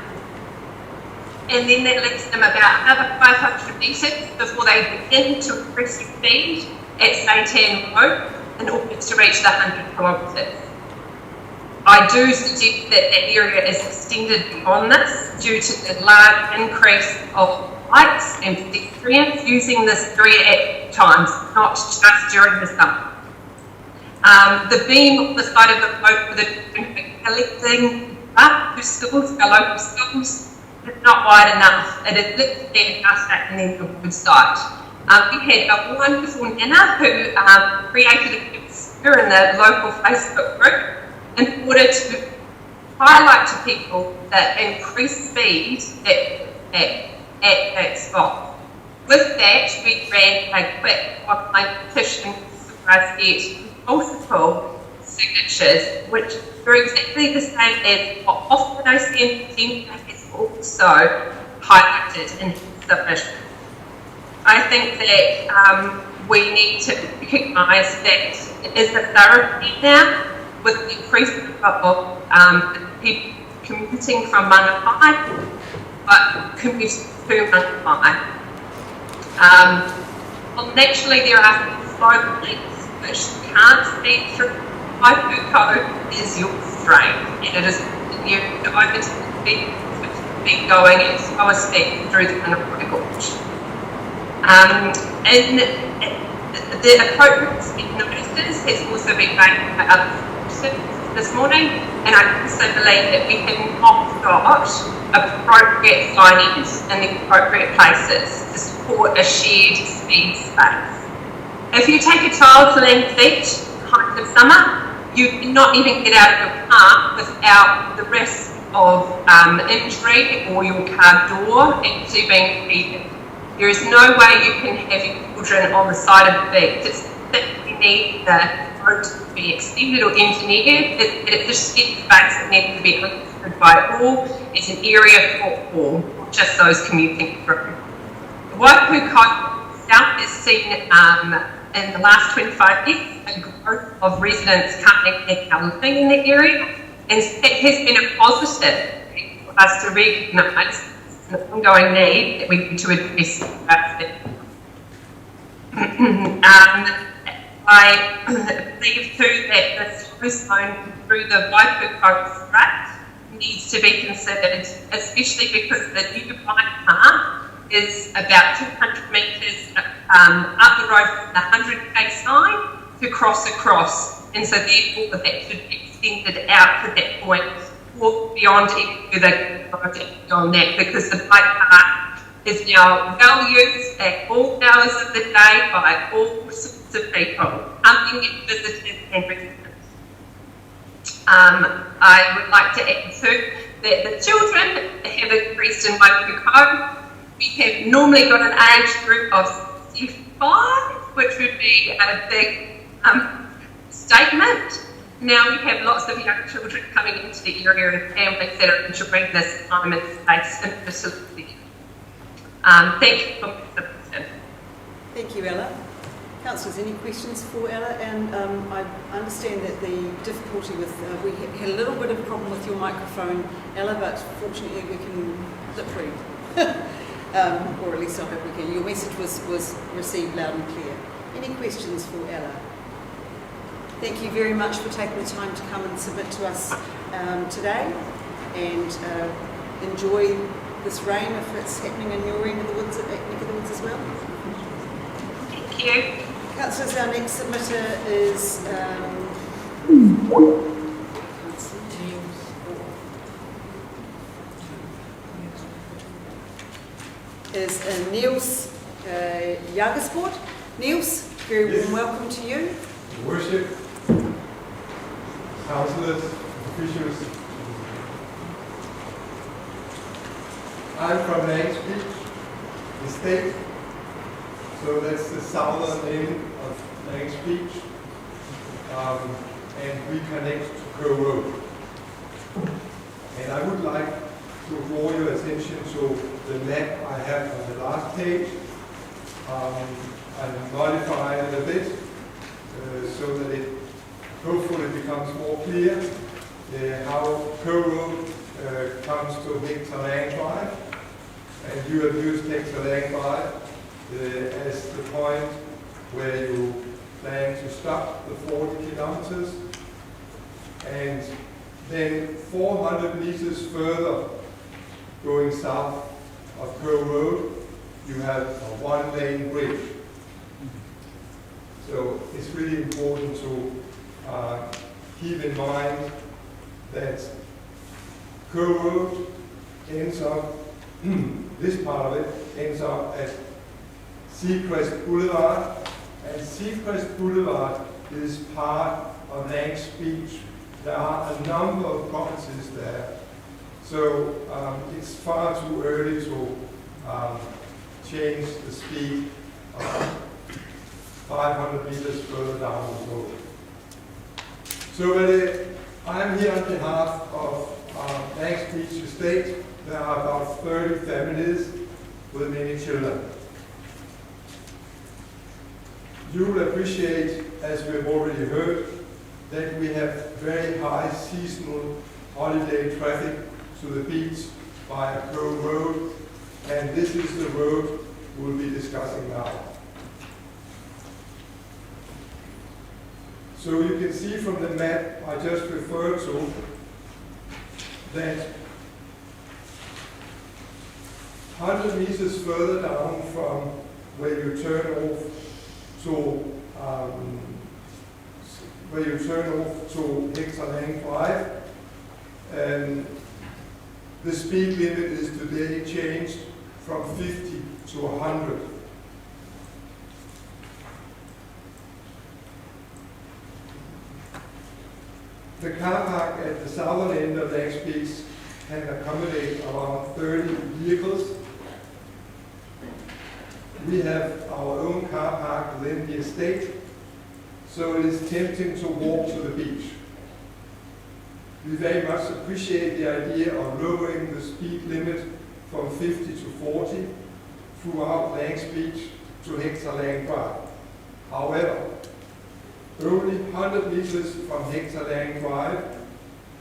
and then that leaves them about another 500 metres before they begin to increase their speed at Satan Road in order to reach the 100 kilometres. I do suggest that that area is extended beyond this due to the large increase of bikes and pedestrians using this area at times, not just during the summer. The beam on the side of the road for the children collecting up to schools, our local schools, is not wide enough. It is literally a house at the end of the roadside. We had a wonderful Nana who created a picture in the local Facebook group in order to highlight to people the increased speed at that spot. With that, we ran a quick online petition for us to get multiple signatures, which are exactly the same as what often I see in the has also highlighted in his submission. I think that we need to recognise that it is a thoroughfare now with the increase of people commuting from Manapai, but commuting to Manapai. Well, naturally, there are slow links which can't speed through. Waipu Cove is your strain, and it is you over to the beach, which has been going at slower speed through the Manapai Gorge. And the appropriate speed notices has also been made by other citizens this morning, and I also believe that we have not got appropriate signage in the appropriate places to support a shared speed space. If you take a child to Langs Beach, height of summer, you cannot even get out of your car without the risk of injury or your car door actually being impeded. There is no way you can have your children on the side of the beach. It's that we need the road to be extended or engineered. It's a shared space that needs to be understood by all. It's an area for all. just those commuting through. The Waipu Coast South has seen in the last 25 years a growth of residents coming and living in the area, and it has been a positive for us to recognise an ongoing need that we need to address. I believe too that the slow zone through the Waipu Coast Strait needs to be considered, especially because the new bike path is about 200 metres up the road from the 100k sign to cross across, and so therefore that should be extended out to that point or beyond even further beyond that, because the bike path is now well used at all hours of the day by all sorts of people, unlimited visitors and residents. I would like to add too that the children have increased in Waipu Cove. We have normally got an age group of 65, which would be a big statement. Now we have lots of young children coming into the area and families that are enjoying this time and space and facility. Thank you for my submission. Thank you, Ella. Councillors, any questions for Ella? And I understand that the difficulty with, we had a little bit of a problem with your microphone, Ella, but fortunately we can lip read. Or at least I hope we can. Your message was received loud and clear. Any questions for Ella? Thank you very much for taking the time to come and submit to us today, and enjoy this rain if it's happening in your end of the woods, neck of the woods as well. Thank you. Councillors, our next submitter is Niels Jagersport. Niels, very warm welcome to you. Your Worship, councillors, officials. I'm from Langs Beach, the state, so that's the southern end of Langs Beach, and we connect to Kerr Road. And I would like to draw your attention to the map I have on the last page. I modified it a bit so that it hopefully becomes more clear how Kerr Road comes to Hector Lang Drive, and you have used Hector Lang Drive as the point where you plan to stop the 40 kilometers, and then 400 meters further going south of Kerr Road you have a one-lane bridge. So it's really important to keep in mind that Kerr Road ends up, this part of it ends up at Seacrest Boulevard, and Seacrest Boulevard is part of Langs Beach. There are a number of properties there, so it's far too early to change the speed 500 meters further down the road. So I'm here on behalf of Langs Beach Estate. There are about 30 families with many children. You will appreciate, as we've already heard, that we have very high seasonal holiday traffic to the beach via Kerr Road, and this is the road we'll be discussing now. So you can see from the map I just referred to that 100 meters further down from where you turn off to Hector Lang Drive, the speed limit is today changed from 50 to 100. The car park at the southern end of Langs Beach can accommodate around 30 vehicles. We have our own car park within the estate, so it is tempting to walk to the beach. We very much appreciate the idea of lowering the speed limit from 50 to 40 throughout Langs Beach to Hector Lang Drive. However, only 100 meters from Hector Lang Drive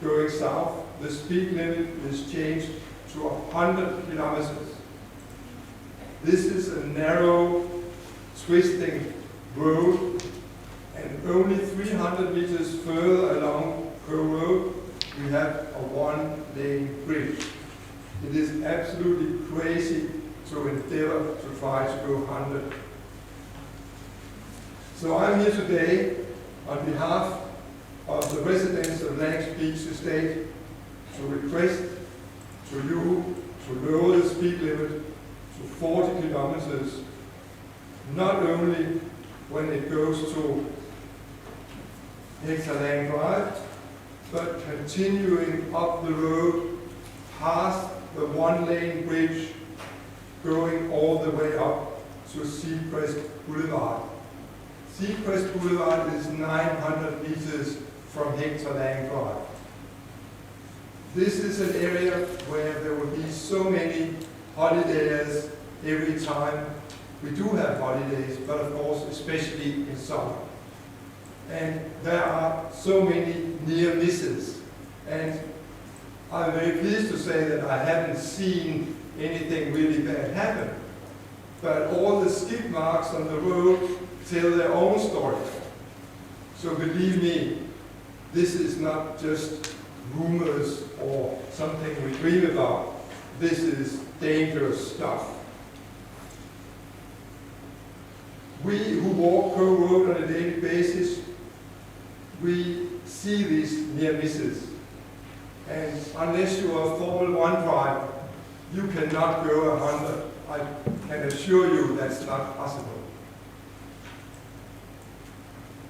going south, the speed limit is changed to 100 kilometers. This is a narrow, twisting road, and only 300 meters further along Coe Road, we have a one-lane bridge. It is absolutely crazy to endeavor to try to go 100. So I'm here today on behalf of the residents of Langs Beach Estate to request to you to lower the speed limit to 40 kilometers, not only when it goes to Hector Lang Drive, but continuing up the road past the one-lane bridge, going all the way up to Seacrest Boulevard. Seacrest Boulevard is 900 meters from Hector Lang Drive. This is an area where there will be so many holidays every time. We do have holidays, but of course, especially in summer. And there are so many near misses. And I'm very pleased to say that I haven't seen anything really bad happen. But all the skid marks on the road tell their own story. So believe me, this is not just rumors or something we dream about. This is dangerous stuff. We who walk Coe Road on a daily basis, we see these near misses. And unless you are a Formula 1 driver, you cannot go 100. I can assure you that's not possible.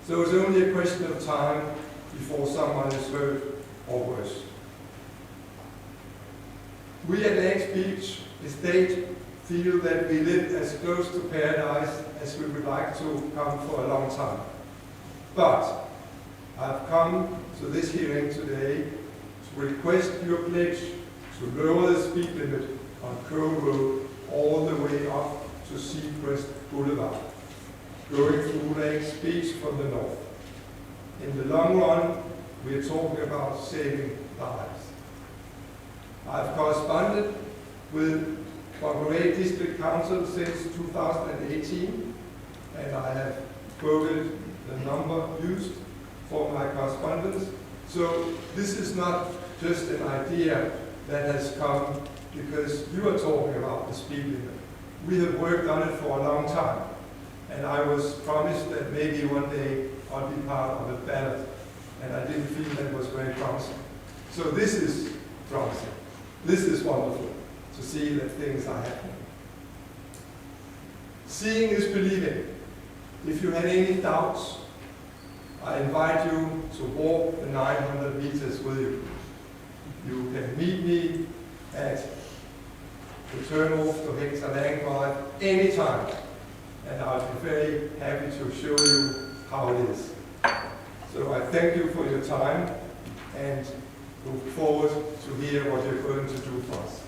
So it's only a question of time before someone is hurt or worse. We at Langs Beach Estate feel that we live as close to paradise as we would like to come for a long time. But I've come to this hearing today to request your pledge to lower the speed limit on Coe Road all the way up to Seacrest Boulevard, going through Langs Beach from the north. In the long run, we are talking about saving lives. I've corresponded with Monterey District Council since 2018, and I have quoted the number used for my correspondence. So this is not just an idea that has come because you are talking about the speed limit. We have worked on it for a long time, and I was promised that maybe one day I'll be part of a ballot, and I didn't feel that was very promising. So this is promising. This is wonderful to see that things are happening. Seeing is believing. If you had any doubts, I invite you to walk the 900 meters with you. You can meet me at the turnoff to Hector Lang Drive anytime, and I'll be very happy to show you how it is. So I thank you for your time and look forward to hear what you're going to do for us.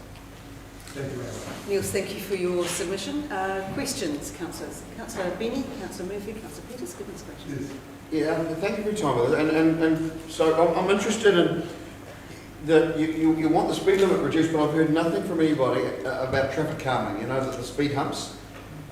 Thank you very much. Niels, thank you for your submission. Questions, councillors? Councillor Benny, Councillor Murphy, Councillor Peters, give us questions. Yeah, thank you for your time with it. And so I'm interested in that you want the speed limit reduced, but I've heard nothing from anybody about traffic calming, you know, the speed humps.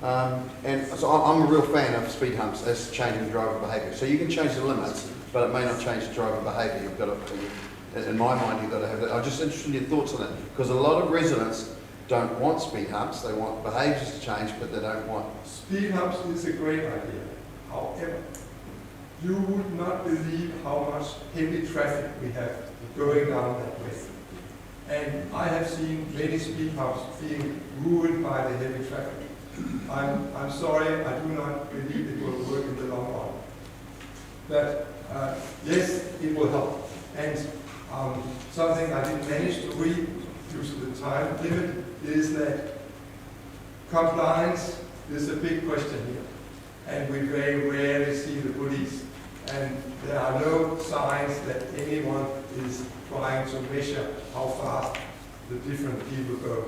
And so I'm a real fan of speed humps as changing driver behaviour. So you can change the limits, but it may not change the driver behaviour. You've got to, in my mind, you've got to have that. I'm just interested in your thoughts on it, because a lot of residents don't want speed humps. They want behaviours to change, but they don't want... Speed humps is a great idea. However, you would not believe how much heavy traffic we have going down that way. And I have seen many speed humps being ruined by the heavy traffic. I'm sorry, I do not believe it will work in the long run. But yes, it will help. And something I didn't manage to read due to the time limit is that compliance is a big question here. And we very rarely see the police. And there are no signs that anyone is trying to measure how fast the different people go.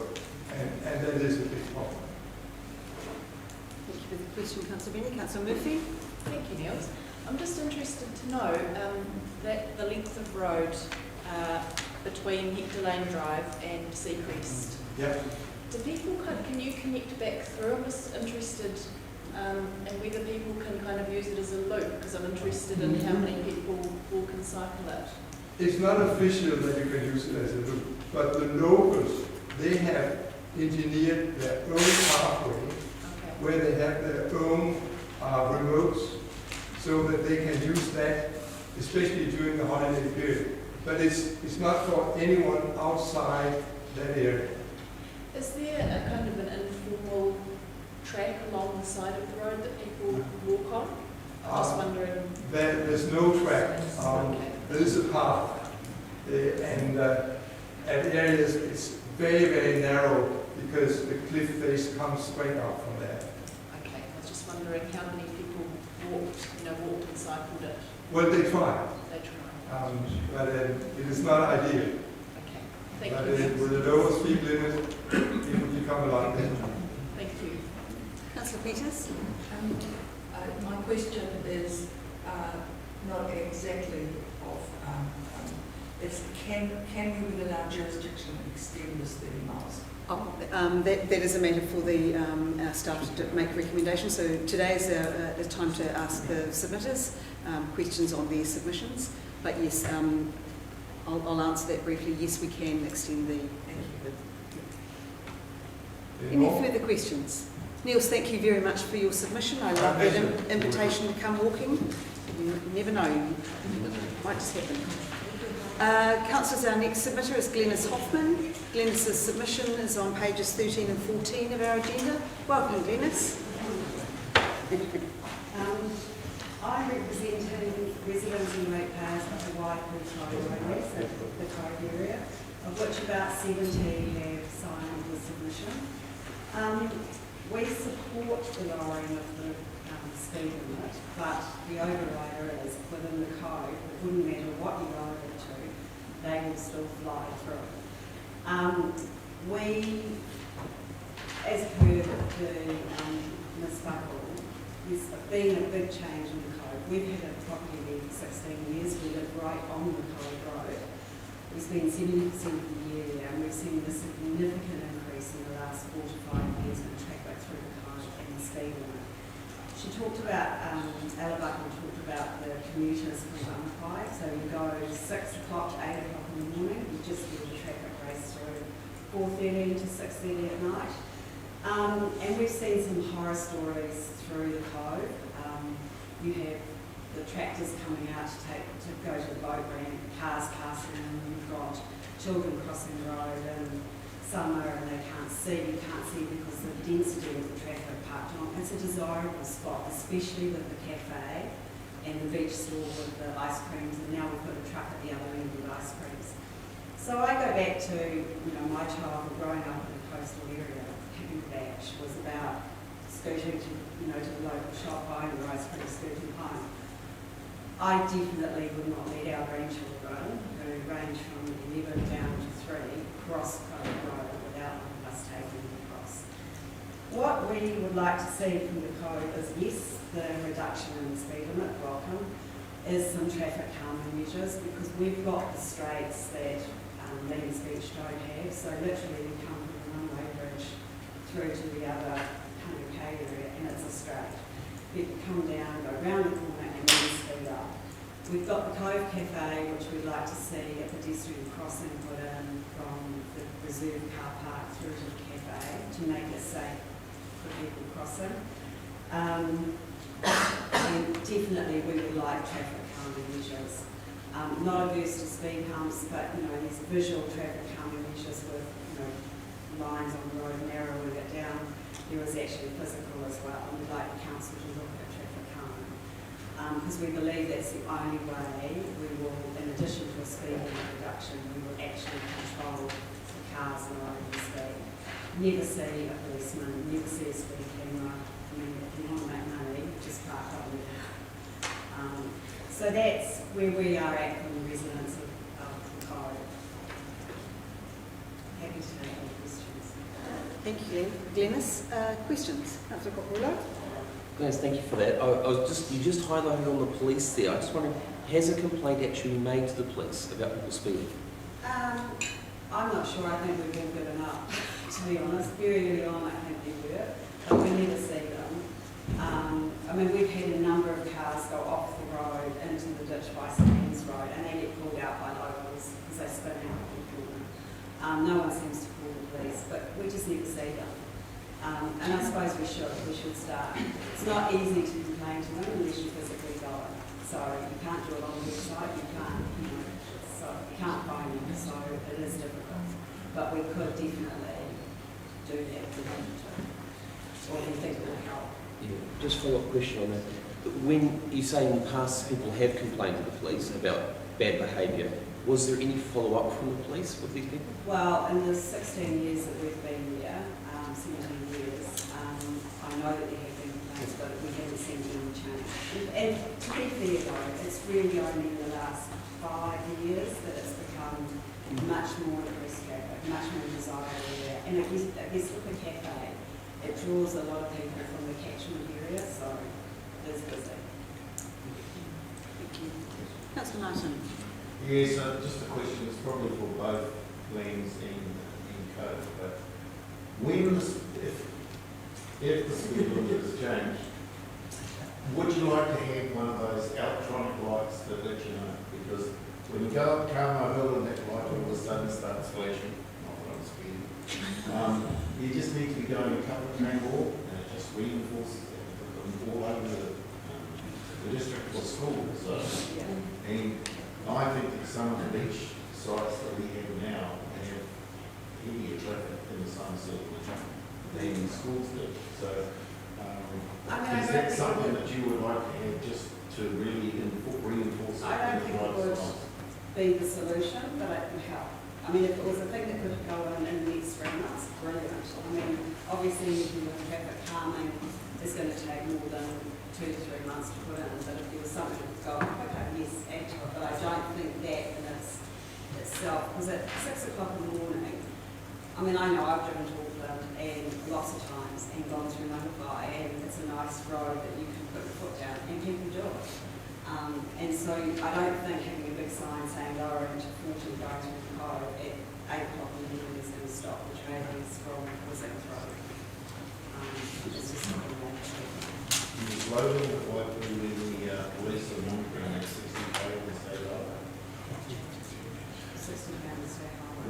and that is a big problem. Thank you for the question, Councillor Benny. Councillor Murphy? Thank you, Niels. I'm just interested to know that the length of road between Hector Lane Drive and Seacrest. Yep. Do people can you connect back through? I'm just interested in whether people can kind of use it as a loop, because I'm interested in how many people walk and cycle it. It's not official that you can use it as a loop, but the locals, they have engineered their own pathway where they have their own remotes so that they can use that, especially during the holiday period. But it's not for anyone outside that area. Is there a kind of an informal track along the side of the road that people walk on? I'm just wondering. There's no track. There is a path. And at areas it's very, very narrow because the cliff face comes straight out from there. Okay, I was just wondering how many people walked and cycled it. Well, they try. They try. But it is not ideal. Okay, thank But you. with the lower speed limit, it will become a lot better. Thank you. Councillor Peters? My question is not exactly of, it's can we within our jurisdiction extend this 30 miles? Oh, that is a matter for the our staff to make recommendations. So today is a time to ask the submitters questions on their submissions. But yes, I'll answer that briefly. Yes, we can extend the... Any further questions? Niels, thank you very much for your submission. I love that invitation to come walking. You never know, it might just happen. Councillors, our next submitter is Glenys Hoffman. Glenys' submission is on pages 13 and 14 of our agenda. Welcome, Glenys. I'm representing residents and ratepayers of the Waipu roadways, the Cove area, of which about 70 have signed the submission. We support the lowering of the speed limit, but the overrider is within the code. It wouldn't matter what you lower it to, they will still fly through. We, as per the Ms. Buckle, there's been a big change in the code. We've had a property there for 16 years. We live right on the code road. We spend 70% of the year there, and we've seen a significant increase in the last 4 to 5 years in traffic through the code and the speed limit. She talked about, Ella Buckle talked about the commuters from Untitled. So you go 6 o'clock to 8 o'clock in the morning, you just get the traffic race through 4:30 to 6:30 at night. And we've seen some horror stories through the code. You have the tractors coming out to go to the boat ramp, cars passing, and you've got children crossing the road in summer and they can't see. You can't see because of the density of the traffic parked on. It's a desirable spot, especially with the cafe and the beach store with the ice creams, and now we've got a truck at the other end with ice creams. So I go back to my childhood growing up in a coastal area. Having batch was about scooting to the local shop, buying the ice cream, scooting home. I definitely would not let our grandchildren, who range from 11 down to 3, cross Cove Road without one of us taking them across. What we would like to see from the code is, yes, the reduction in the speed limit, welcome, is some traffic calming measures, because we've got the straights that Leeds Beach don't have. So literally we come from the one-way bridge through to the other Hunter Cay area, and it's a straight. People come down, go round the corner, and then speed up. We've got the Cove Cafe, which we'd like to see a pedestrian crossing put in from the reserve car park through to the cafe to make it safe for people crossing. And definitely we would like traffic calming measures. Not averse to speed humps, but these visual traffic calming measures with lines on the road, narrowing it down. There is actually physical as well, and we'd like the council to look at traffic calming, because we believe that's the only way we will, in addition to a speed limit reduction, we will actually control the cars that are over the speed. Never see a policeman, never see a speed camera. I mean, if you want to make money, just park up there. So that's where we are at from the residents of the code. Happy to take any questions. Thank you, Glenys. Questions? Councillor Kokorula? Glenys, thank you for that. You just highlighted on the police there. I just wondering, has a complaint actually been made to the police about people speeding? I'm not sure. I think we've all given up, to be honest. Very early on, I think we were, but we never see them. I mean, we've had a number of cars go off the road into the ditch by St. Anne's Road, and they get pulled out by locals because they spin out of the corner. No one seems to call the police, but we just never see them. And I suppose we should start. It's not easy to complain to them unless you physically go it. So you can't do it on the website, you can't, so you can't find them, so it is difficult. But we could definitely do that if we wanted to, or if you think it will help. Yeah, just follow-up question on that. When you say in the past people have complained to the police about bad behaviour, was there any follow-up from the police with these people? Well, in the 16 years that we've been here, 17 years, I know that there have been complaints, but we haven't seen any change. And to be fair though, it's really only in the last 5 years that it's become much more increased traffic, much more desirable area. And I guess with the cafe, it draws a lot of people from the catchment area, so it is busy. Thank you. Councillor Martin? Yes, just a question, it's probably for both Glens and Cove, but when, if the speed limit is changed, would you like to have one of those electronic lights that let you know? Because when you go up Carmo Hill and that light all of a sudden starts flashing, not that I'm speeding, you just need to be going a couple of train walk and it just reinforces it all over the district or school. So, and I think that some of the beach sites that we have now have heavier traffic in the summer circle than schools do. So, is that something that you would like to have just to really reinforce it? I don't think it would be the solution, but it would help. I mean, if it was a thing that could go in the next 3 months, brilliant. I mean, obviously, with traffic calming, it's going to take more than 2 to 3 months to put in, but if there was something that could go, okay, yes, add to it, but I don't think that in itself, because at 6 o'clock in the morning, I mean, I know I've driven to Auckland and lots of times and gone through Mangawhai, and it's a nice road that you can put your foot down, and people do it. And so I don't think having a big sign saying lowering to 40 going through the code at 8 o'clock in the evening is going to stop the traders from Westgate Road. It's just something that Is loading the Waipu when the police are monitoring at 60 km and stay low? 60 pounds stay home.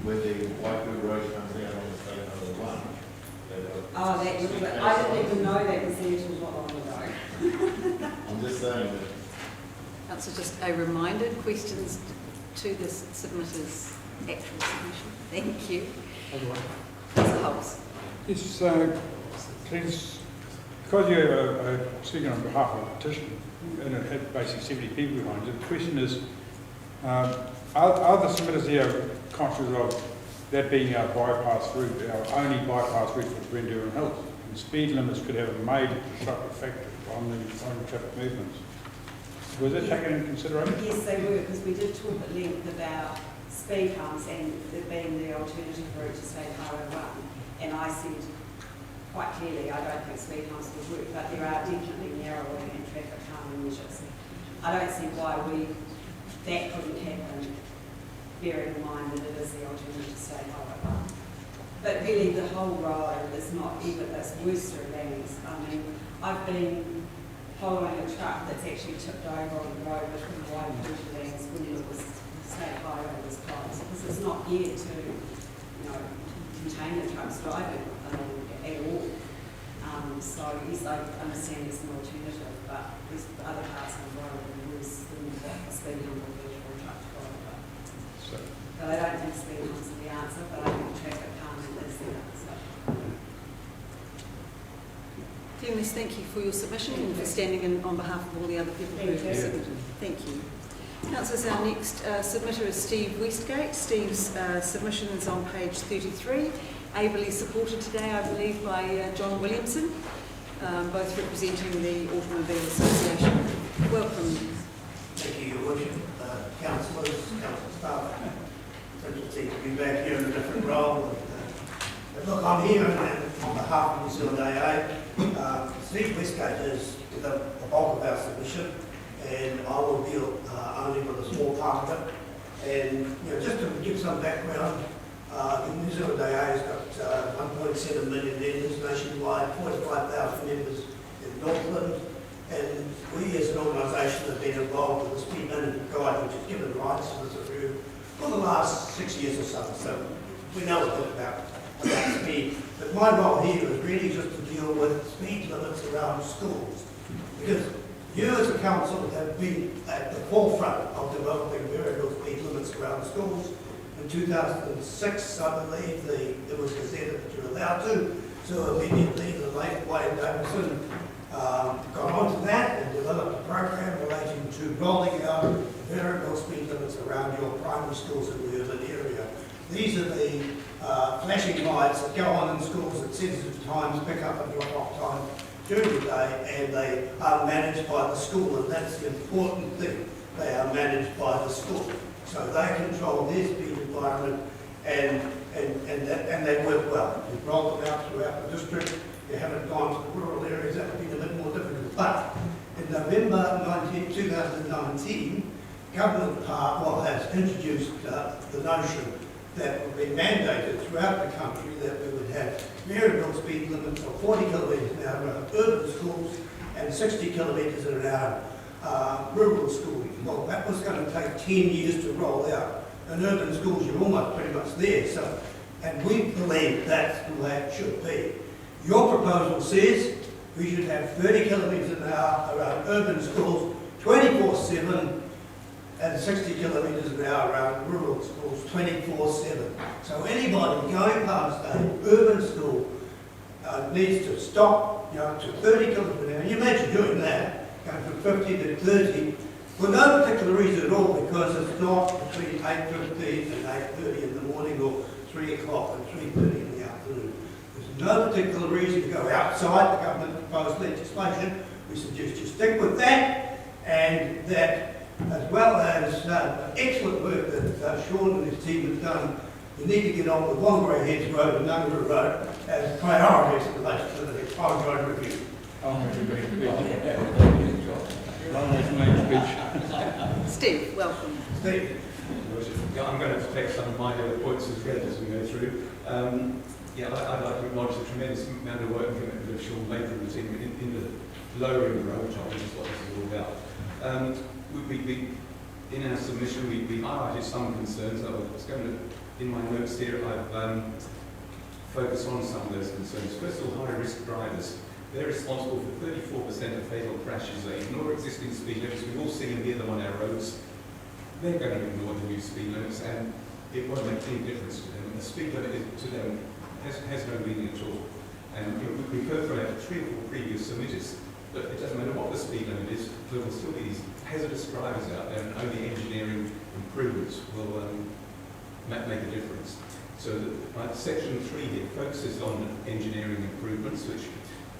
Where the Waipu road comes out on the state highway 1. Oh, that little bit. I didn't even know that was there until not long ago. I'm just saying that. Councillor, just a reminder, questions to the submitter's actual submission. Thank you. Councillor Holmes. Yes, please, because you're speaking on behalf of a petition, and it had basically 70 people behind it, the question is, are the submitters here conscious of that being our bypass route, our only bypass route for Brendurham Hills? And speed limits could have a major disruptive effect on the traffic movements. Was that taken into consideration? Yes, they were, because we did talk at length about speed humps and it being the alternative route to State Highway 1. And I said quite clearly, I don't think speed humps would work, but there are definitely narrowing and traffic calming measures. I don't see why that couldn't happen, bearing in mind that it is the alternative to State Highway 1. But really, the whole road is not even as Worcester lanes. I mean, I've been following a truck that's actually tipped over on the road between the Waipu lanes when it was State Highway was closed, because it's not geared to, container trucks driving along at all. So yes, I understand it's an alternative, but there's other parts of the road and there's the speed hump will be for a truck to go over. But I don't think speed humps are the answer, but I think traffic calming is the answer. Glenys, thank you for your submission and for standing in on behalf of all the other people who have submitted. Thank you. Councillors, our next submitter is Steve Westgate. Steve's submission is on page 33, ably supported today, I believe, by John Williamson, both representing the Automobile Association. Welcome. Thank you, Your Worship. Councillors, council staff, it's good to be back here in a different role. Look, I'm here on behalf of New Zealand AA. Steve Westgate is the bulk of our submission, and I will deal only with a small part of it. And just to give some background, the New Zealand AA has got 1.7 million members nationwide, 45,000 members in Northland, and we as an organisation have been involved with the Speed Management Guide, which has given rights to this review for the last 6 years or so. So we know a bit about speed. But my role here is really just to deal with speed limits around schools. Because you as a council have been at the forefront of developing variable speed limits around schools. In 2006, I believe, it was gazetted that you're allowed to. So immediately the late Wayne Davidson got onto that and developed a program relating to rolling out variable speed limits around your primary schools in the urban area. These are the flashing lights that go on in schools at sensitive times, pick up and drop off time during the day, and they are managed by the school, and that's the important thing. They are managed by the school. So they control their speed environment, and they work well. You've rolled them out throughout the district. You haven't gone to the rural areas, that would be a bit more difficult. But in November 2019, Government has introduced the notion that would be mandated throughout the country that we would have variable speed limits of 40 kilometres an hour around urban schools and 60 kilometres an hour rural schooling. Well, that was going to take 10 years to roll out. In urban schools, you're almost pretty much there. So, and we believe that's the way it should be. Your proposal says we should have 30 kilometres an hour around urban schools 24/7 and 60 kilometres an hour around rural schools 24/7. So anybody going past an urban school needs to stop to 30 kilometres an hour. And you imagine doing that, going from 50 to 30, for no particular reason at all, because it's not between 8:15 and 8:30 in the morning or 3 o'clock and 3:30 in the afternoon. There's no particular reason to go outside the government proposed legislation. We suggest you stick with that, and that as well as excellent work that Sean and his team have done, you need to get on with Wongrey Heads Road and Nungaroo Road as priorities in relation to the Prime Road review. Steve, welcome. Steve. I'm going to take some of my other points as well as we go through. I'd like to acknowledge the tremendous amount of work and commitment of Sean Laker and the team in lowering the road charge, which is what this is all about. In our submission, we highlighted some concerns. I was going to, in my notes here, I've focused on some of those concerns. First of all, high-risk drivers. They're responsible for 34% of fatal crashes. They ignore existing speed limits. We've all seen them hear them on our roads. They're going to ignore the new speed limits, and it won't make any difference to them. The speed limit to them has no meaning at all. And we've heard from 3 or 4 previous submitters that it doesn't matter what the speed limit is, there will still be these hazardous drivers out there, and only engineering improvements will make a difference. So section 3 here focuses on engineering improvements, which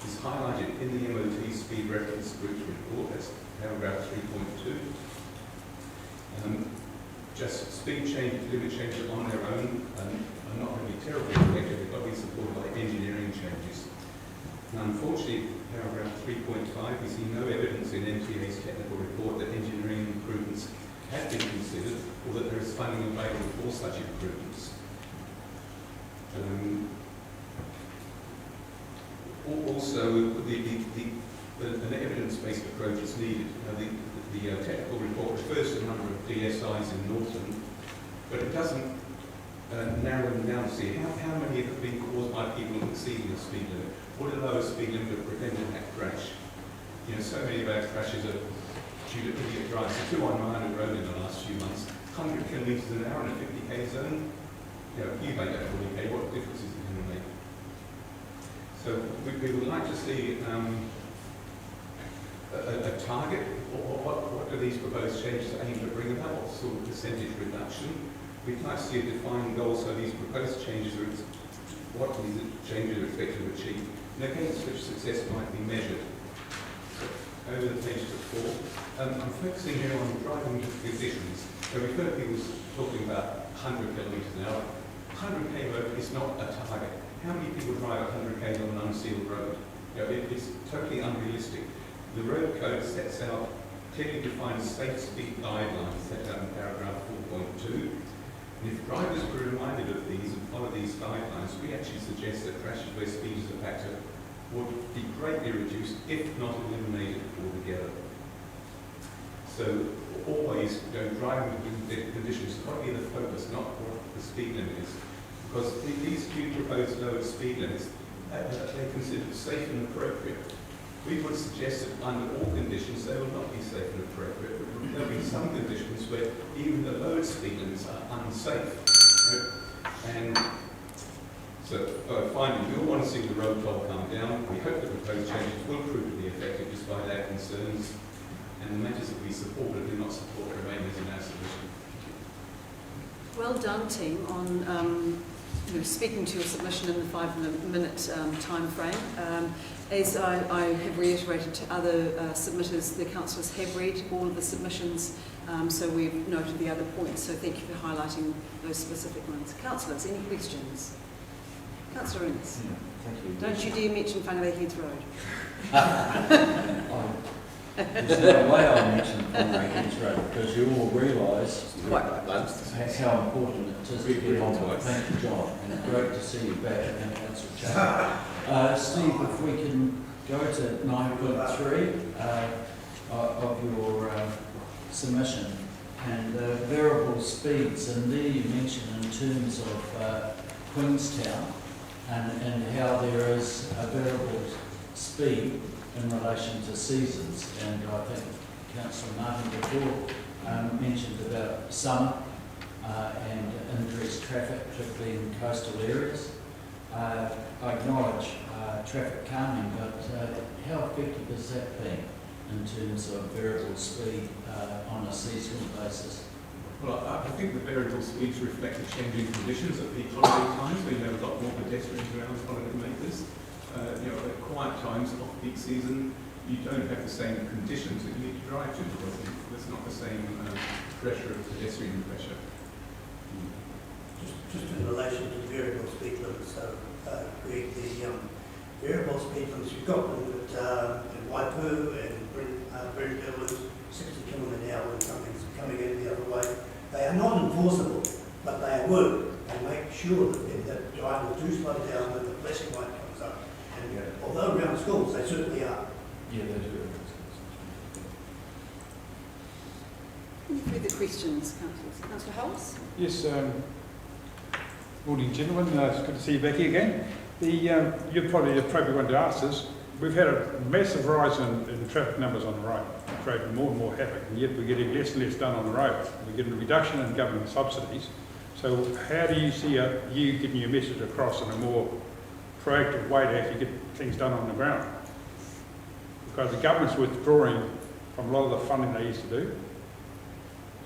is highlighted in the MOT speed reference group report. That's paragraph 3.2. Just speed changes, limit changes on their own are not going to be terribly effective. They've got to be supported by engineering changes. And unfortunately, paragraph 3.5, we see no evidence in MTA's technical report that engineering improvements have been considered or that there is funding available for such improvements. Also, an evidence-based approach is needed. The technical report refers to a number of DSIs in Northland, but it doesn't narrow them down to see how many have been caused by people exceeding the speed limit. What are the lowest speed limit that prevented that crash? So many of our crashes are due to idiot drives. 2 on Minor Road in the last few months, 100 kilometres an hour in a 50k zone. You make that 40k, what difference is it going to make? So we would like to see a target. What do these proposed changes aim to bring about? What sort of percentage reduction? We'd like to see a defined goal so these proposed changes are what these changes are expected to achieve and against which success might be measured. Over the page to 4. I'm focusing here on driving conditions. So we've heard people talking about 100 kilometres an hour. 100 km is not a target. how many people drive 100 km on an unsealed road? You know, it's totally unrealistic. The road code sets out clearly defined safe speed guidelines set out in paragraph 4.2. And if drivers were reminded of these and follow these guidelines, we actually suggest that crashes where speed is a factor would be greatly reduced, if not eliminated altogether. So always, you know, driving conditions got to be the focus, not what the speed limit is. Because these few proposed lower speed limits, they're considered safe and appropriate. We would suggest that under all conditions they will not be safe and appropriate. There will be some conditions where even the lowest speed limits are unsafe. And so finally, we all want to see the road toll come down. We hope the proposed changes will prove to be effective despite our concerns. And the matters that we support or do not support remain as in our submission. Well done, team, on speaking to your submission in the 5-minute time frame. As I have reiterated to other submitters, the councillors have read all of the submissions, so we've noted the other points. So thank you for highlighting those specific ones. Councillors, any questions? Councillor Innes. Yeah, thank you. Don't you dare mention Whangarei Heads Road. There's no way I mention Whangarei Heads Road because you all realise how important it is to get on with. Thank you, John, and great to see you back in Council Chamber. Steve, if we can go to 9.3 of your submission, and variable speeds, and there you mention in terms of Queenstown and how there is a variable speed in relation to seasons, and I think Councillor Martin before mentioned about summer and increased traffic, particularly in coastal areas. I acknowledge traffic calming, but how effective has that been in terms of variable speed on a seasonal basis? Well, I think the variable speeds reflect the changing conditions at peak holiday times. We have a lot more pedestrians around holidaymakers. At quiet times, off-peak season, you don't have the same conditions that you need to drive to because there's not the same pressure of pedestrian pressure. Just in relation to variable speed limits, so Greg, the variable speed limits you've got in Waipu and Brentdale is 60 km/h when coming in the other way. They are not enforceable, but they work. They make sure that drivers do slow down when the flashing light comes up. And although around schools, they certainly are. Yeah, they do. Any further questions, councillors? Councillor Hollis? Yes, morning gentlemen, it's good to see you back here again. You're probably the appropriate one to ask this. We've had a massive rise in traffic numbers on the road, creating more and more havoc, and yet we're getting less and less done on the road. We're getting a reduction in government subsidies. So how do you see you getting your message across in a more proactive way to actually get things done on the ground? Because the government's withdrawing from a lot of the funding they used to do.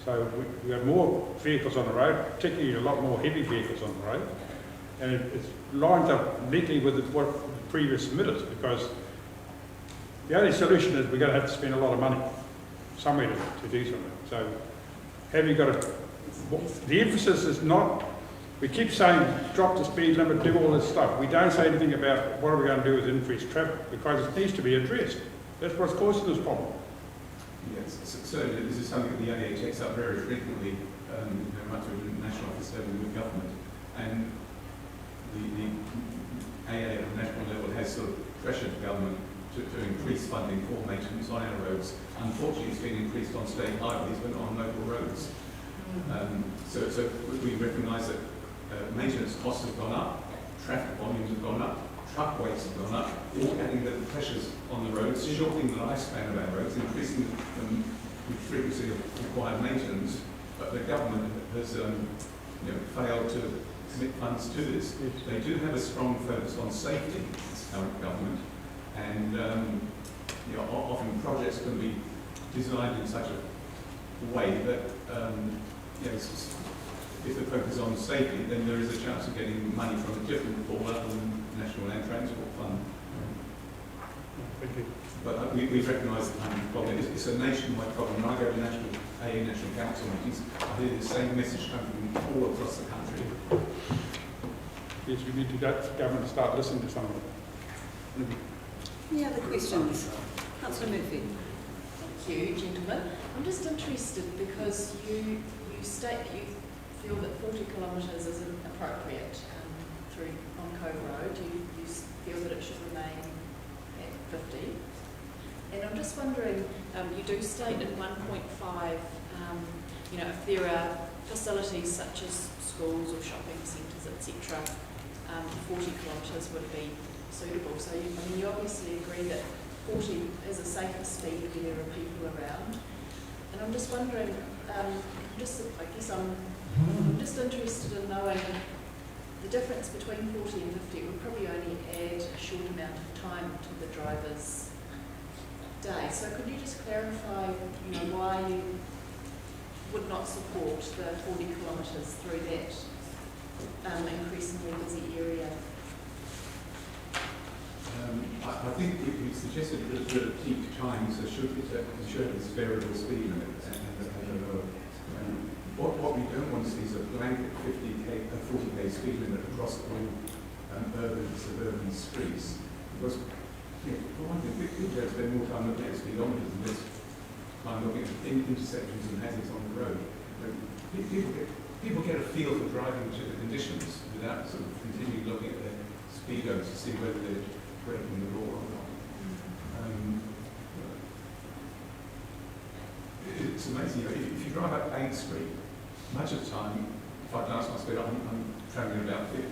So we have more vehicles on the road, particularly a lot more heavy vehicles on the road. And it lines up neatly with what the previous submitters, because the only solution is we're going to have to spend a lot of money somewhere to do something. So have you got the emphasis is not, we keep saying drop the speed limit, do all this stuff. We don't say anything about what are we going to do with increased traffic, because it needs to be addressed. That's what's causing this problem. Yes, certainly this is something that the AA takes up very frequently, much of the national office level with government. And the AA at the national level has sort of pressured government to increase funding for maintenance on our roads. Unfortunately, it's been increased on state highways, but not on local roads. So we recognise that maintenance costs have gone up, traffic volumes have gone up, truck weights have gone up, all adding the pressures on the roads, shortening the lifespan of our roads, increasing the frequency of required maintenance. But the government has failed to commit funds to this. They do have a strong focus on safety, this current government, and often projects can be designed in such a way that if the focus is on safety, then there is a chance of getting money from a different pool other than the National Land Transport Fund. Thank you. But we recognise the problem. It's a nationwide problem. When I go to AA National Council meetings, I hear the same message coming from all across the country. yes, we need to get government to start listening to some of it. Any other questions? Councillor Murphy. Thank you, gentlemen. I'm just interested because you state that you feel that 40 kilometres is appropriate through on Cove Road. You feel that it should remain at 50. And I'm just wondering, you do state in 1.5, if there are facilities such as schools or shopping centres, etc., 40 kilometres would be suitable. So you obviously agree that 40 is a safer speed when there are people around. And I'm just wondering, I'm just interested in knowing the difference between 40 and 50 would probably only add a short amount of time to the driver's day. So could you just clarify, why you would not support the 40 kilometres through that increasingly busy area? I think you suggested that at peak times there should be this variable speed limit what we don't want to see is a blanket 40k speed limit across all urban and suburban streets. Because, for one thing, people don't spend more time looking at speedometers than less time looking at intersections and hazards on the road. People get a feel for driving to the conditions without sort of continually looking at their speedos to see whether they're breaking the law or not. It's amazing. If you drive up 8th Street, much of the time, if I glance my speed, I'm travelling about 50.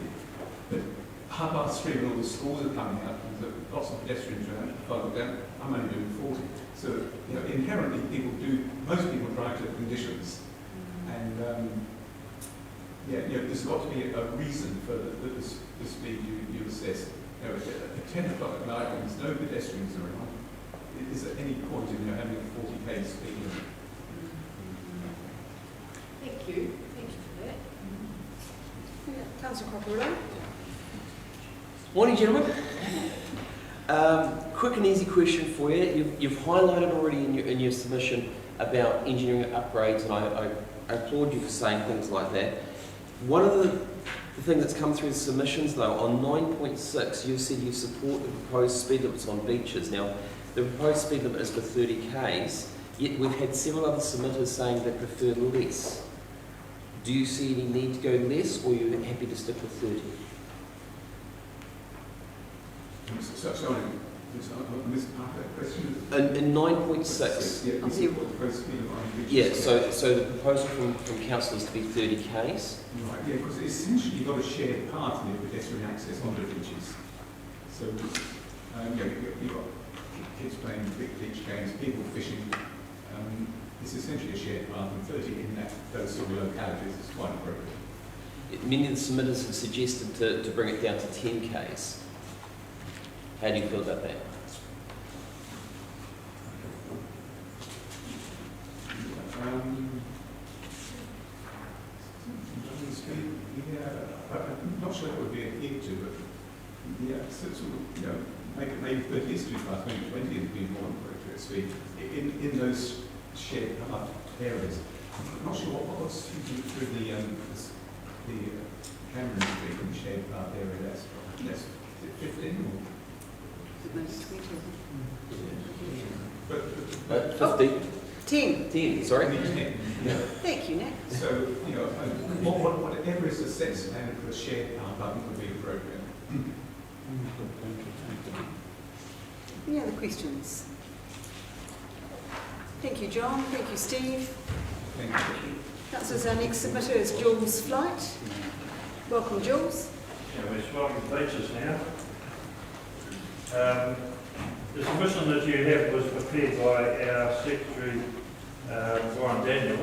But half past 3 when all the schools are coming out, and there's lots of pedestrians around, if I look down, I'm only doing 40. So, inherently, most people drive to conditions. And, there's got to be a reason for the speed you assess. At 10 o'clock at night, when there's no pedestrians around, is there any point in having a 40k speed limit? Thank you for that. Councillor Cockerell. Morning, gentlemen. Quick and easy question for you. You've highlighted already in your submission about engineering upgrades, and I applaud you for saying things like that. One of the things that's come through the submissions, though, on 9.6, you've said you support the proposed speed limits on beaches. Now, the proposed speed limit is for 30 k's, yet we've had several other submitters saying they prefer less. Do you see any need to go less, or are you happy to stick with 30? Sorry, I missed part of that question. In 9.6. Yeah, so the proposal from councillors to be 30 k's. Right, yeah, because essentially you've got a shared path near pedestrian access on the beaches. So, you've got kids playing big beach games, people fishing. It's essentially a shared path, and 30 in those sort of localities is quite appropriate. Many of the submitters have suggested to bring it down to 10 k's. How do you feel about that? I'm not sure that would be adhered to, but make it maybe 30 is too fast, maybe 20 would be more appropriate speed in those shared path areas. I'm not sure what's through the Cameron Street and shared path area. That's 15 or? But 50? 10. 10, sorry? 10. Yeah. Thank you, Nick. So, whatever is assessed and for a shared path, I think would be appropriate. Any other questions? Thank you, John. Thank you, Steve. Thank you. Councillors, our next submitter is Jules Flight. Welcome, Jules. Yeah, we're swapping features now. The submission that you have was prepared by our Secretary, Warren Daniel,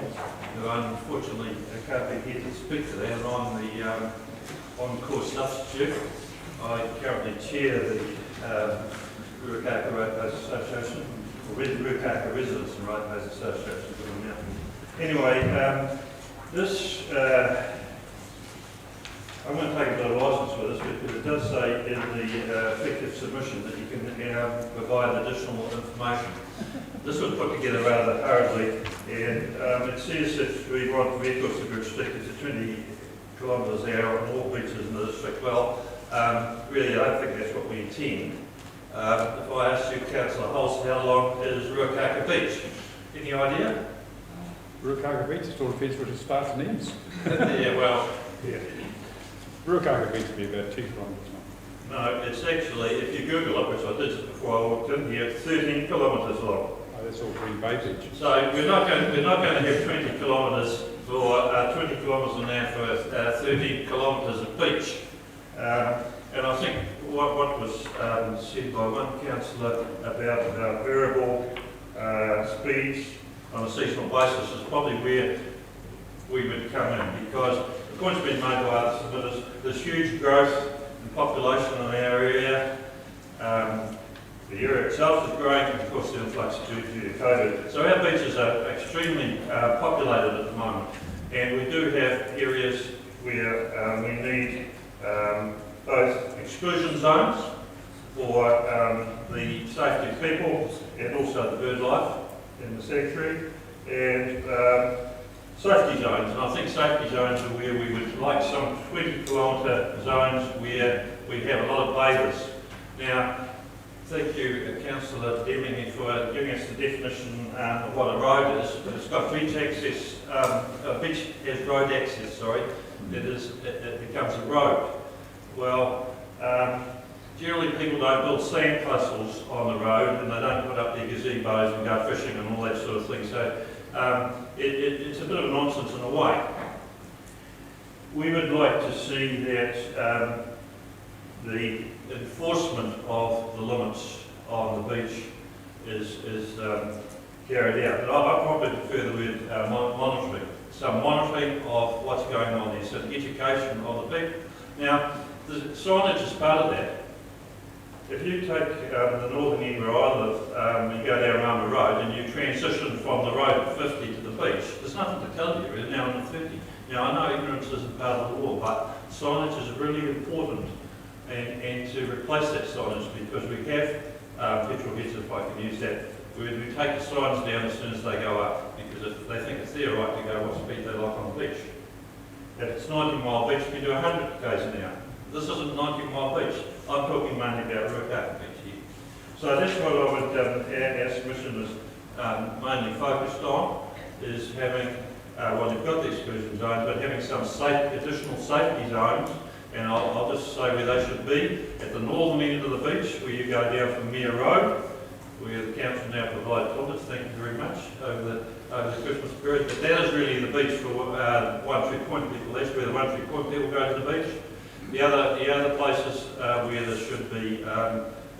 who unfortunately can't be here to speak to that. I'm the on-course substitute. I currently chair the Ruakaka Roadways Association, or Ruakaka Residents and Roadways Association. Anyway, this I won't take a bit of licence with this because it does say in the effective submission that you can provide additional information. This was put together rather hurriedly, and it says that we want vehicles to be restricted to 20 kilometres an hour on all beaches in the district. Well, really, I don't think that's what we intend. If I asked you, Councillor Hulse, how long is Ruakaka Beach? Any idea? Ruakaka Beach, it all depends where it starts and ends. Yeah, well, yeah. Ruakaka Beach would be about 2 kilometres. No, it's actually, if you Google it, which I did just before I walked in here, 13 kilometres long. Oh, that's all Green Bay Beach. So we're not going to have 20 kilometres for 20 kilometres an hour for 30 kilometres of beach. And I think what was said by one councillor about variable speeds on a seasonal basis is probably where we would come in, because the point's been made by other submitters, there's huge growth in population in our area. The area itself is growing, and of course the influx due to COVID. So our beaches are extremely populated at the moment, and we do have areas where we need both exclusion zones for the safety of people and also the bird life in the sanctuary, and safety zones. And I think safety zones are where we would like some 20-kilometre zones where we have a lot of bathers. Now, thank you, Councillor Deming, for giving us the definition of what a road is. It's got beach access, a beach has road access, sorry. It becomes a road. Well, generally people don't build sand castles on the road, and they don't put up their gazebos and go fishing and all that sort of thing. So it's a bit of nonsense in a way. We would like to see that the enforcement of the limits on the beach is carried out. But I probably prefer the word monitoring. Some monitoring of what's going on there, so the education of the people. Now, the signage is part of that. If you take the northern end where I live, you go down Rama Road and you transition from the road at 50 to the beach, there's nothing to tell you, we're now on the 30. Now, I know ignorance isn't part of the law, but signage is really important, and to replace that signage, because we have petrol heads, if I can use that, we take the signs down as soon as they go up, because if they think it's their right to go what speed they like on the beach. If it's 90-mile beach, you can do 100 k's an hour. This isn't 90-mile beach. I'm talking mainly about Ruakaka Beach here. So that's what I would, our submission is mainly focused on, is having, well, you've got the exclusion zones, but having some additional safety zones, and I'll just say where they should be. At the northern end of the beach, where you go down from Mere Road, where the council now provide toilets, thank you very much, over the Christmas period. But that is really the beach for 1-3 point people. That's where the 1-3 point people go to the beach. The other places where there should be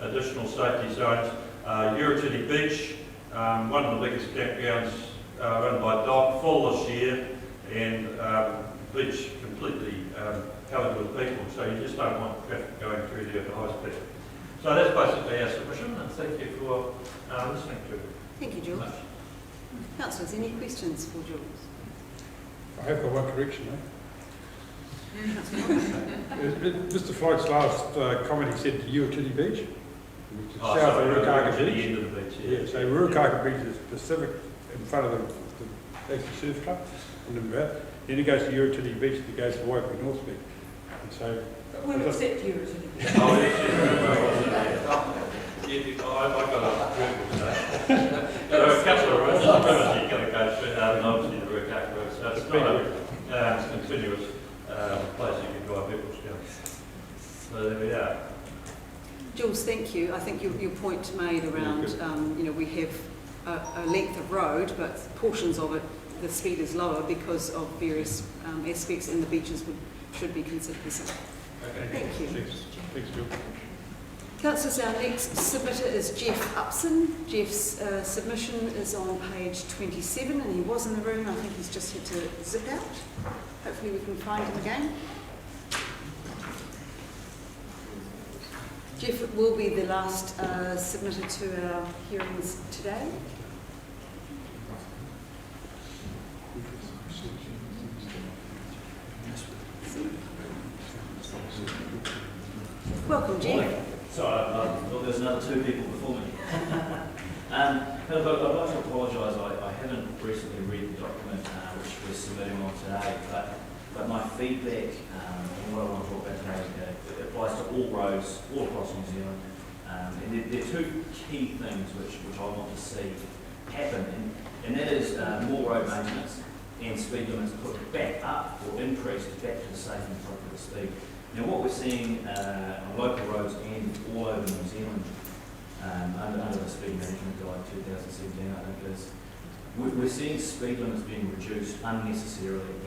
additional safety zones, Uritini Beach, one of the biggest campgrounds run by DOC, full this year, and beach completely covered with people, so you just don't want traffic going through there at high speed. So that's basically our submission, and thank you for listening to it. Thank you, Jules. Councillors, any questions for Jules? I have got one correction, Mr. Floyd's last comment, he said Uritini Beach, which is south of Ruakaka Beach. The end of the beach, yeah. So Ruakaka Beach is Pacific in front of the surf club, and then it goes to Uritini Beach, and it goes to Waipu North Beach. And so we'll accept Uritini Beach. Oh, I got a Google there are a couple of roads you've got to go through, and obviously the Ruakaka Road, so it's not a continuous place you can drive vehicles down. So there we are. Jules, thank you. I think your point made around, we have a length of road, but portions of it, the speed is lower because of various aspects, and the beaches should be considered the same. Okay. Thank you. Thanks, Bill. Councillors, our next submitter is Jeff Upson. Jeff's submission is on page 27, and he was in the room. I think he's just had to zip out. Hopefully we can find him again. Jeff will be the last submitter to our hearings today. Welcome, Jeff. Sorry, there's another two people before me. I'd like to apologise, I haven't recently read the document which we're submitting on today, but But my feedback, and what I want to talk about today, it applies to all roads all across New Zealand. And there are two key things which I want to see happen, and that is more road maintenance and speed limits put back up or increased back to the safe and appropriate speed. Now what we're seeing on local roads and all over New Zealand under the Speed Management Guide 2017, I think is, we're seeing speed limits being reduced unnecessarily,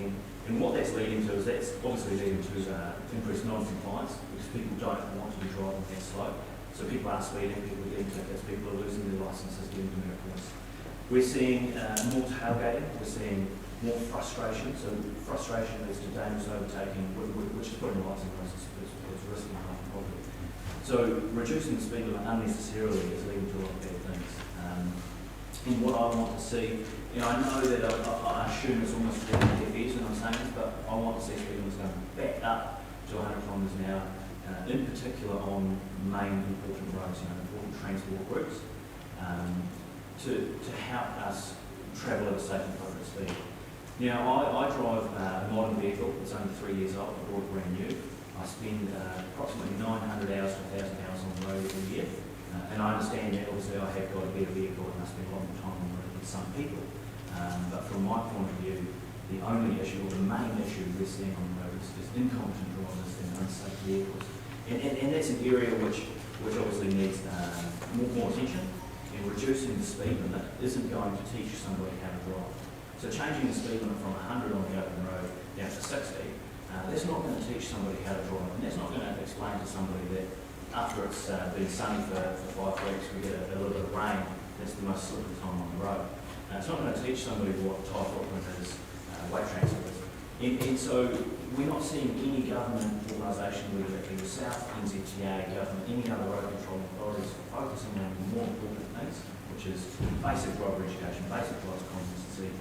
and what that's leading to is that's obviously leading to increased non-compliance because people don't want to be driving that slow. So people are speeding, people are getting tickets, people are losing their licences, getting demerit points. We're seeing more tailgating, we're seeing more frustration, so frustration leads to dangerous overtaking, which is putting lights in roads is risking harm and property. So reducing the speed limit unnecessarily is leading to a lot of bad things. And what I want to see, I know that I assume it's almost falling deaf ears when I'm saying this, but I want to see speed limits going back up to 100 kilometres an hour, in particular on main important roads, important transport routes, to help us travel at a safe and appropriate speed. Now, I drive a modern vehicle. It's only 3 years old. I bought it brand new. I spend approximately 900 hours to 1,000 hours on the road every year. And I understand that obviously I have got a better vehicle and I spend a lot more time on the road than some people. But from my point of view, the only issue, or the main issue we're seeing on the road is incompetent drivers and unsafe vehicles. And that's an area which obviously needs more attention, and reducing the speed limit isn't going to teach somebody how to drive. So changing the speed limit from 100 on the open road down to 60, that's not going to teach somebody how to drive, and that's not going to explain to somebody that after it's been sunny for 5 weeks, we get a little bit of rain, that's the most slippery time on the road. It's not going to teach somebody what tyre footprint is, weight transfer is. And so we're not seeing any government organisation, whether it be yourself, NZTA, government, any other road controlling authorities, focusing on the more important things, which is basic driver education, basic driver competency.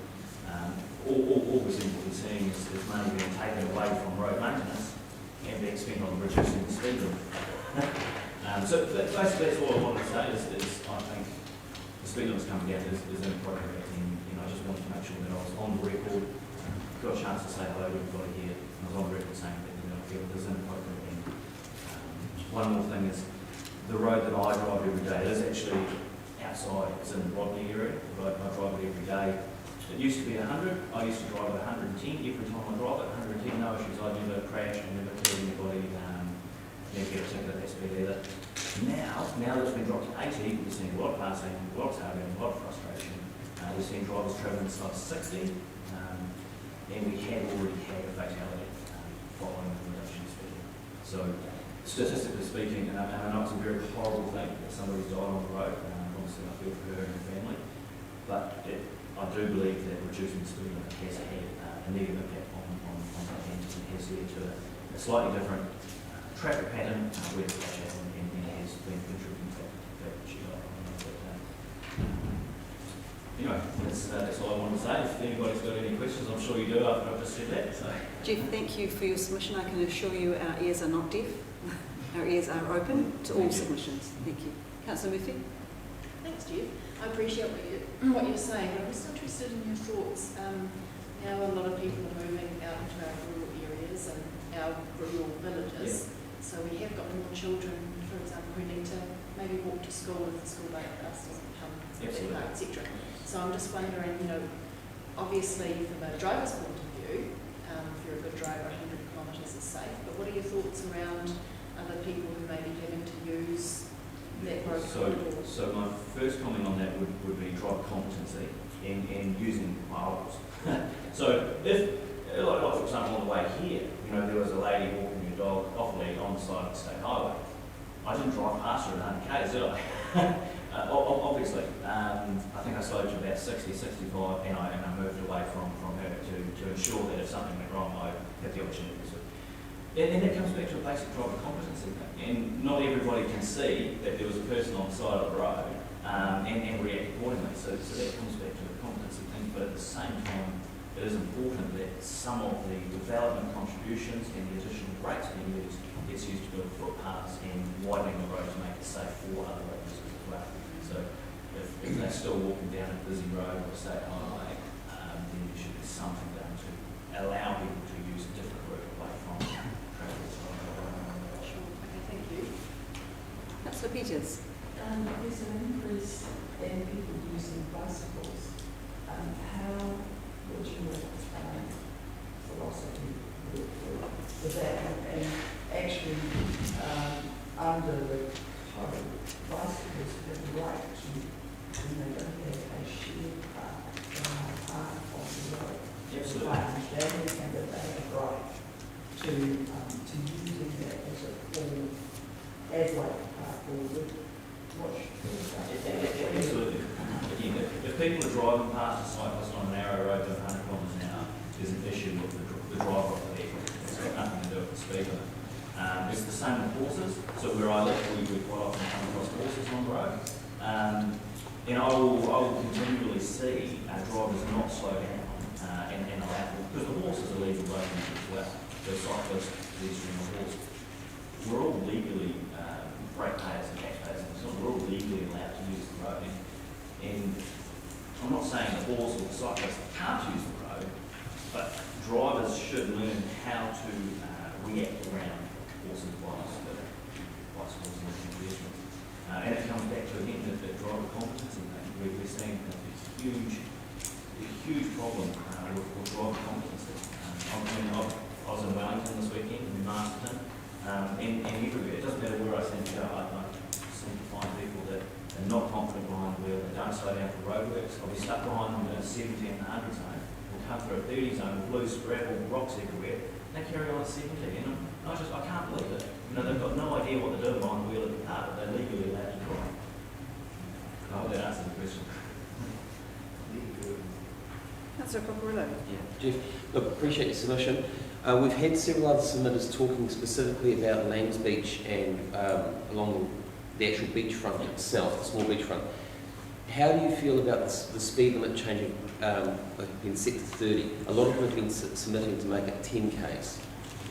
All we're seeing is money being taken away from road maintenance and being spent on reducing the speed limit. So basically that's all I wanted to say is I think the speed limit's coming down is inappropriate, and I just wanted to make sure that I was on the record, got a chance to say hello to everybody here, and I was on the record saying that I feel it is inappropriate. And one more thing is the road that I drive every day is actually outside, it's in the Rodney area, but I drive it every day. It used to be 100, I used to drive at 110 every time I drive it, 110, no issues, I never crash, I never kill anybody, never get a ticket at that speed either. Now that it's been dropped to 80, we're seeing a lot of passing, a lot of tailgating, a lot of frustration. We're seeing drivers travelling as slow as 60, and we have already had a fatality following the reduction of speed. So statistically speaking, and I know it's a very horrible thing that somebody's died on the road, obviously I feel for her and her family, but I do believe that reducing the speed limit has had a negative impact on the hands and has led to a slightly different traffic pattern where the crash happened and has been contributing to that she died on the road. Anyway, that's all I wanted to say. If anybody's got any questions, I'm sure you do after I've just said that. So. Jeff, thank you for your submission. I can assure you our ears are not deaf. Our ears are open to all submissions. Thank you. Councillor Murphy? Thanks, Jeff. I appreciate what you're saying. I'm just interested in your thoughts. Now a lot of people are moving out into our rural areas and our rural villages. So we have got more children, for example, who need to maybe walk to school if the school bus doesn't come, etc. So I'm just wondering, obviously from a driver's point of view, if you're a good driver, 100 kilometres is safe. But what are your thoughts around other people who may be having to use that road corridor? So my first comment on that would be driver competency and using miles. So if, like for example, on the way here, there was a lady walking her dog off lead on the side of the state highway. I didn't drive past her at 100 k's, did I? Obviously, I think I slowed to about 60, 65, and I moved away from her to ensure that if something went wrong, I had the opportunity to. And that comes back to a basic driver competency thing. And not everybody can see that there was a person on the side of the road and react accordingly. So that comes back to the competency thing. But at the same time, it is important that some of the development contributions and the additional brakes being used gets used to build footpaths and widening the road to make it safe for other road users as well. So if they're still walking down a busy road or a state highway, then there should be something done to allow people to use a different route away from travel. Sure, okay, thank you. Councillor Peters. There's an increase in people using bicycles. How would your philosophy with that? And actually, under the code, bicycles have the right to, when they don't have a shared path, they are part of the road. Absolutely. My understanding is that they have a right to using that as a form, as like a path forward. Absolutely. Again, if people are driving past a cyclist on a narrow road to 100 kilometres an hour, there's an issue with the driver of the vehicle. It's got nothing to do with the speed limit. It's the same with horses. So where I live, we quite often come across horses on the road. And I will continually see drivers not slow down and allow, because the horse is a legal road user as well. The cyclist, pedestrian, the horse. We're all legally brake payers and taxpayers, and so we're all legally allowed to use the road. And I'm not saying the horse or the cyclist can't use the road, but drivers should learn how to react around horses, bicycles and pedestrians. And it comes back to, again, the driver competency thing. We're seeing a huge problem with driver competency. I was in Wellington this weekend, in Masterton, and everywhere. It doesn't matter where I seem to go, I seem to find people that are not confident behind the wheel, that don't slow down for roadworks. I'll be stuck behind them in a 70 and 100 zone. We'll come through a 30 zone with loose gravel, rocks everywhere. They carry on at 70, and I can't believe it. You know, they've got no idea what they're doing behind the wheel of the car, but they're legally allowed to drive. I hope that answers the question. Councillor Coparillo. Yeah, Jeff, look, appreciate your submission. We've had several other submitters talking specifically about Langs Beach and along the actual beachfront itself, the small beachfront. How do you feel about the speed limit changing, being set to 30? A lot of them have been submitting to make it 10 k's.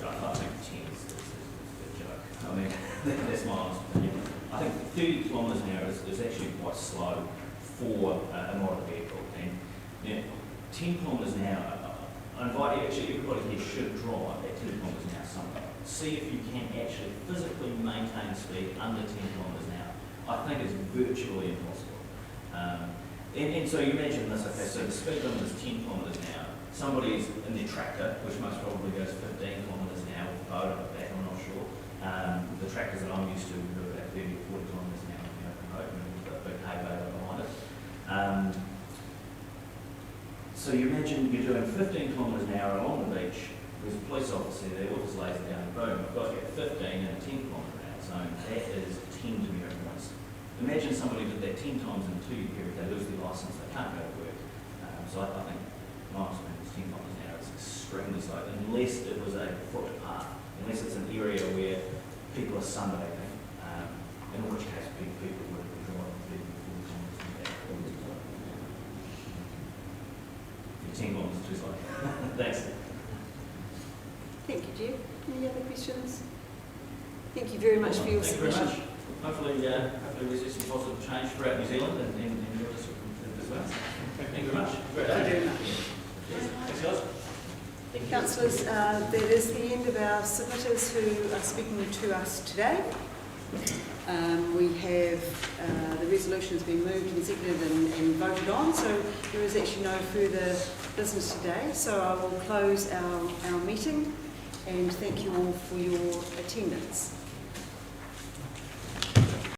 I think 10 is a joke. I mean, that's my honest opinion. I think 30 kilometres an hour is actually quite slow for a modern vehicle. And you know, 10 kilometres an hour, I invite actually everybody here should drive at 10 kilometres an hour someday. See if you can actually physically maintain speed under 10 kilometres an hour. I think it's virtually impossible. And so you imagine this, okay, so the speed limit is 10 kilometres an hour. Somebody's in their tractor, which most probably goes 15 kilometres an hour with a boat up back, I'm not sure. The tractors that I'm used to do about 30 or 40 kilometres an hour on the open road, and we've got a big hay baler behind it. So you imagine you're doing 15 kilometres an hour along the beach, there's a police officer there, all just lays it down the boom. I've got to get 15 in a 10 kilometre an hour zone. That is 10 to be points. Imagine somebody did that 10 times in a 2-year period, they lose their licence, they can't go to work. So I think my experience, 10 kilometres an hour is extremely slow, unless it was a footpath, unless it's an area where people are sunbathing, in which case people would be driving 30 or 40 kilometres an hour. 10 kilometres is too slow. Thanks. Thank you, Jeff. Any other questions? Thank you very much for your submission. Thank you very much. Hopefully we see some positive change throughout New Zealand and your district as well. Thank you very much. Thank you very much. Thanks, guys. Councillors, that is the end of our submitters who are speaking to us today. We have the resolution has been moved and seconded and voted on, so there is actually no further business today. So I will close our meeting and thank you all for your attendance.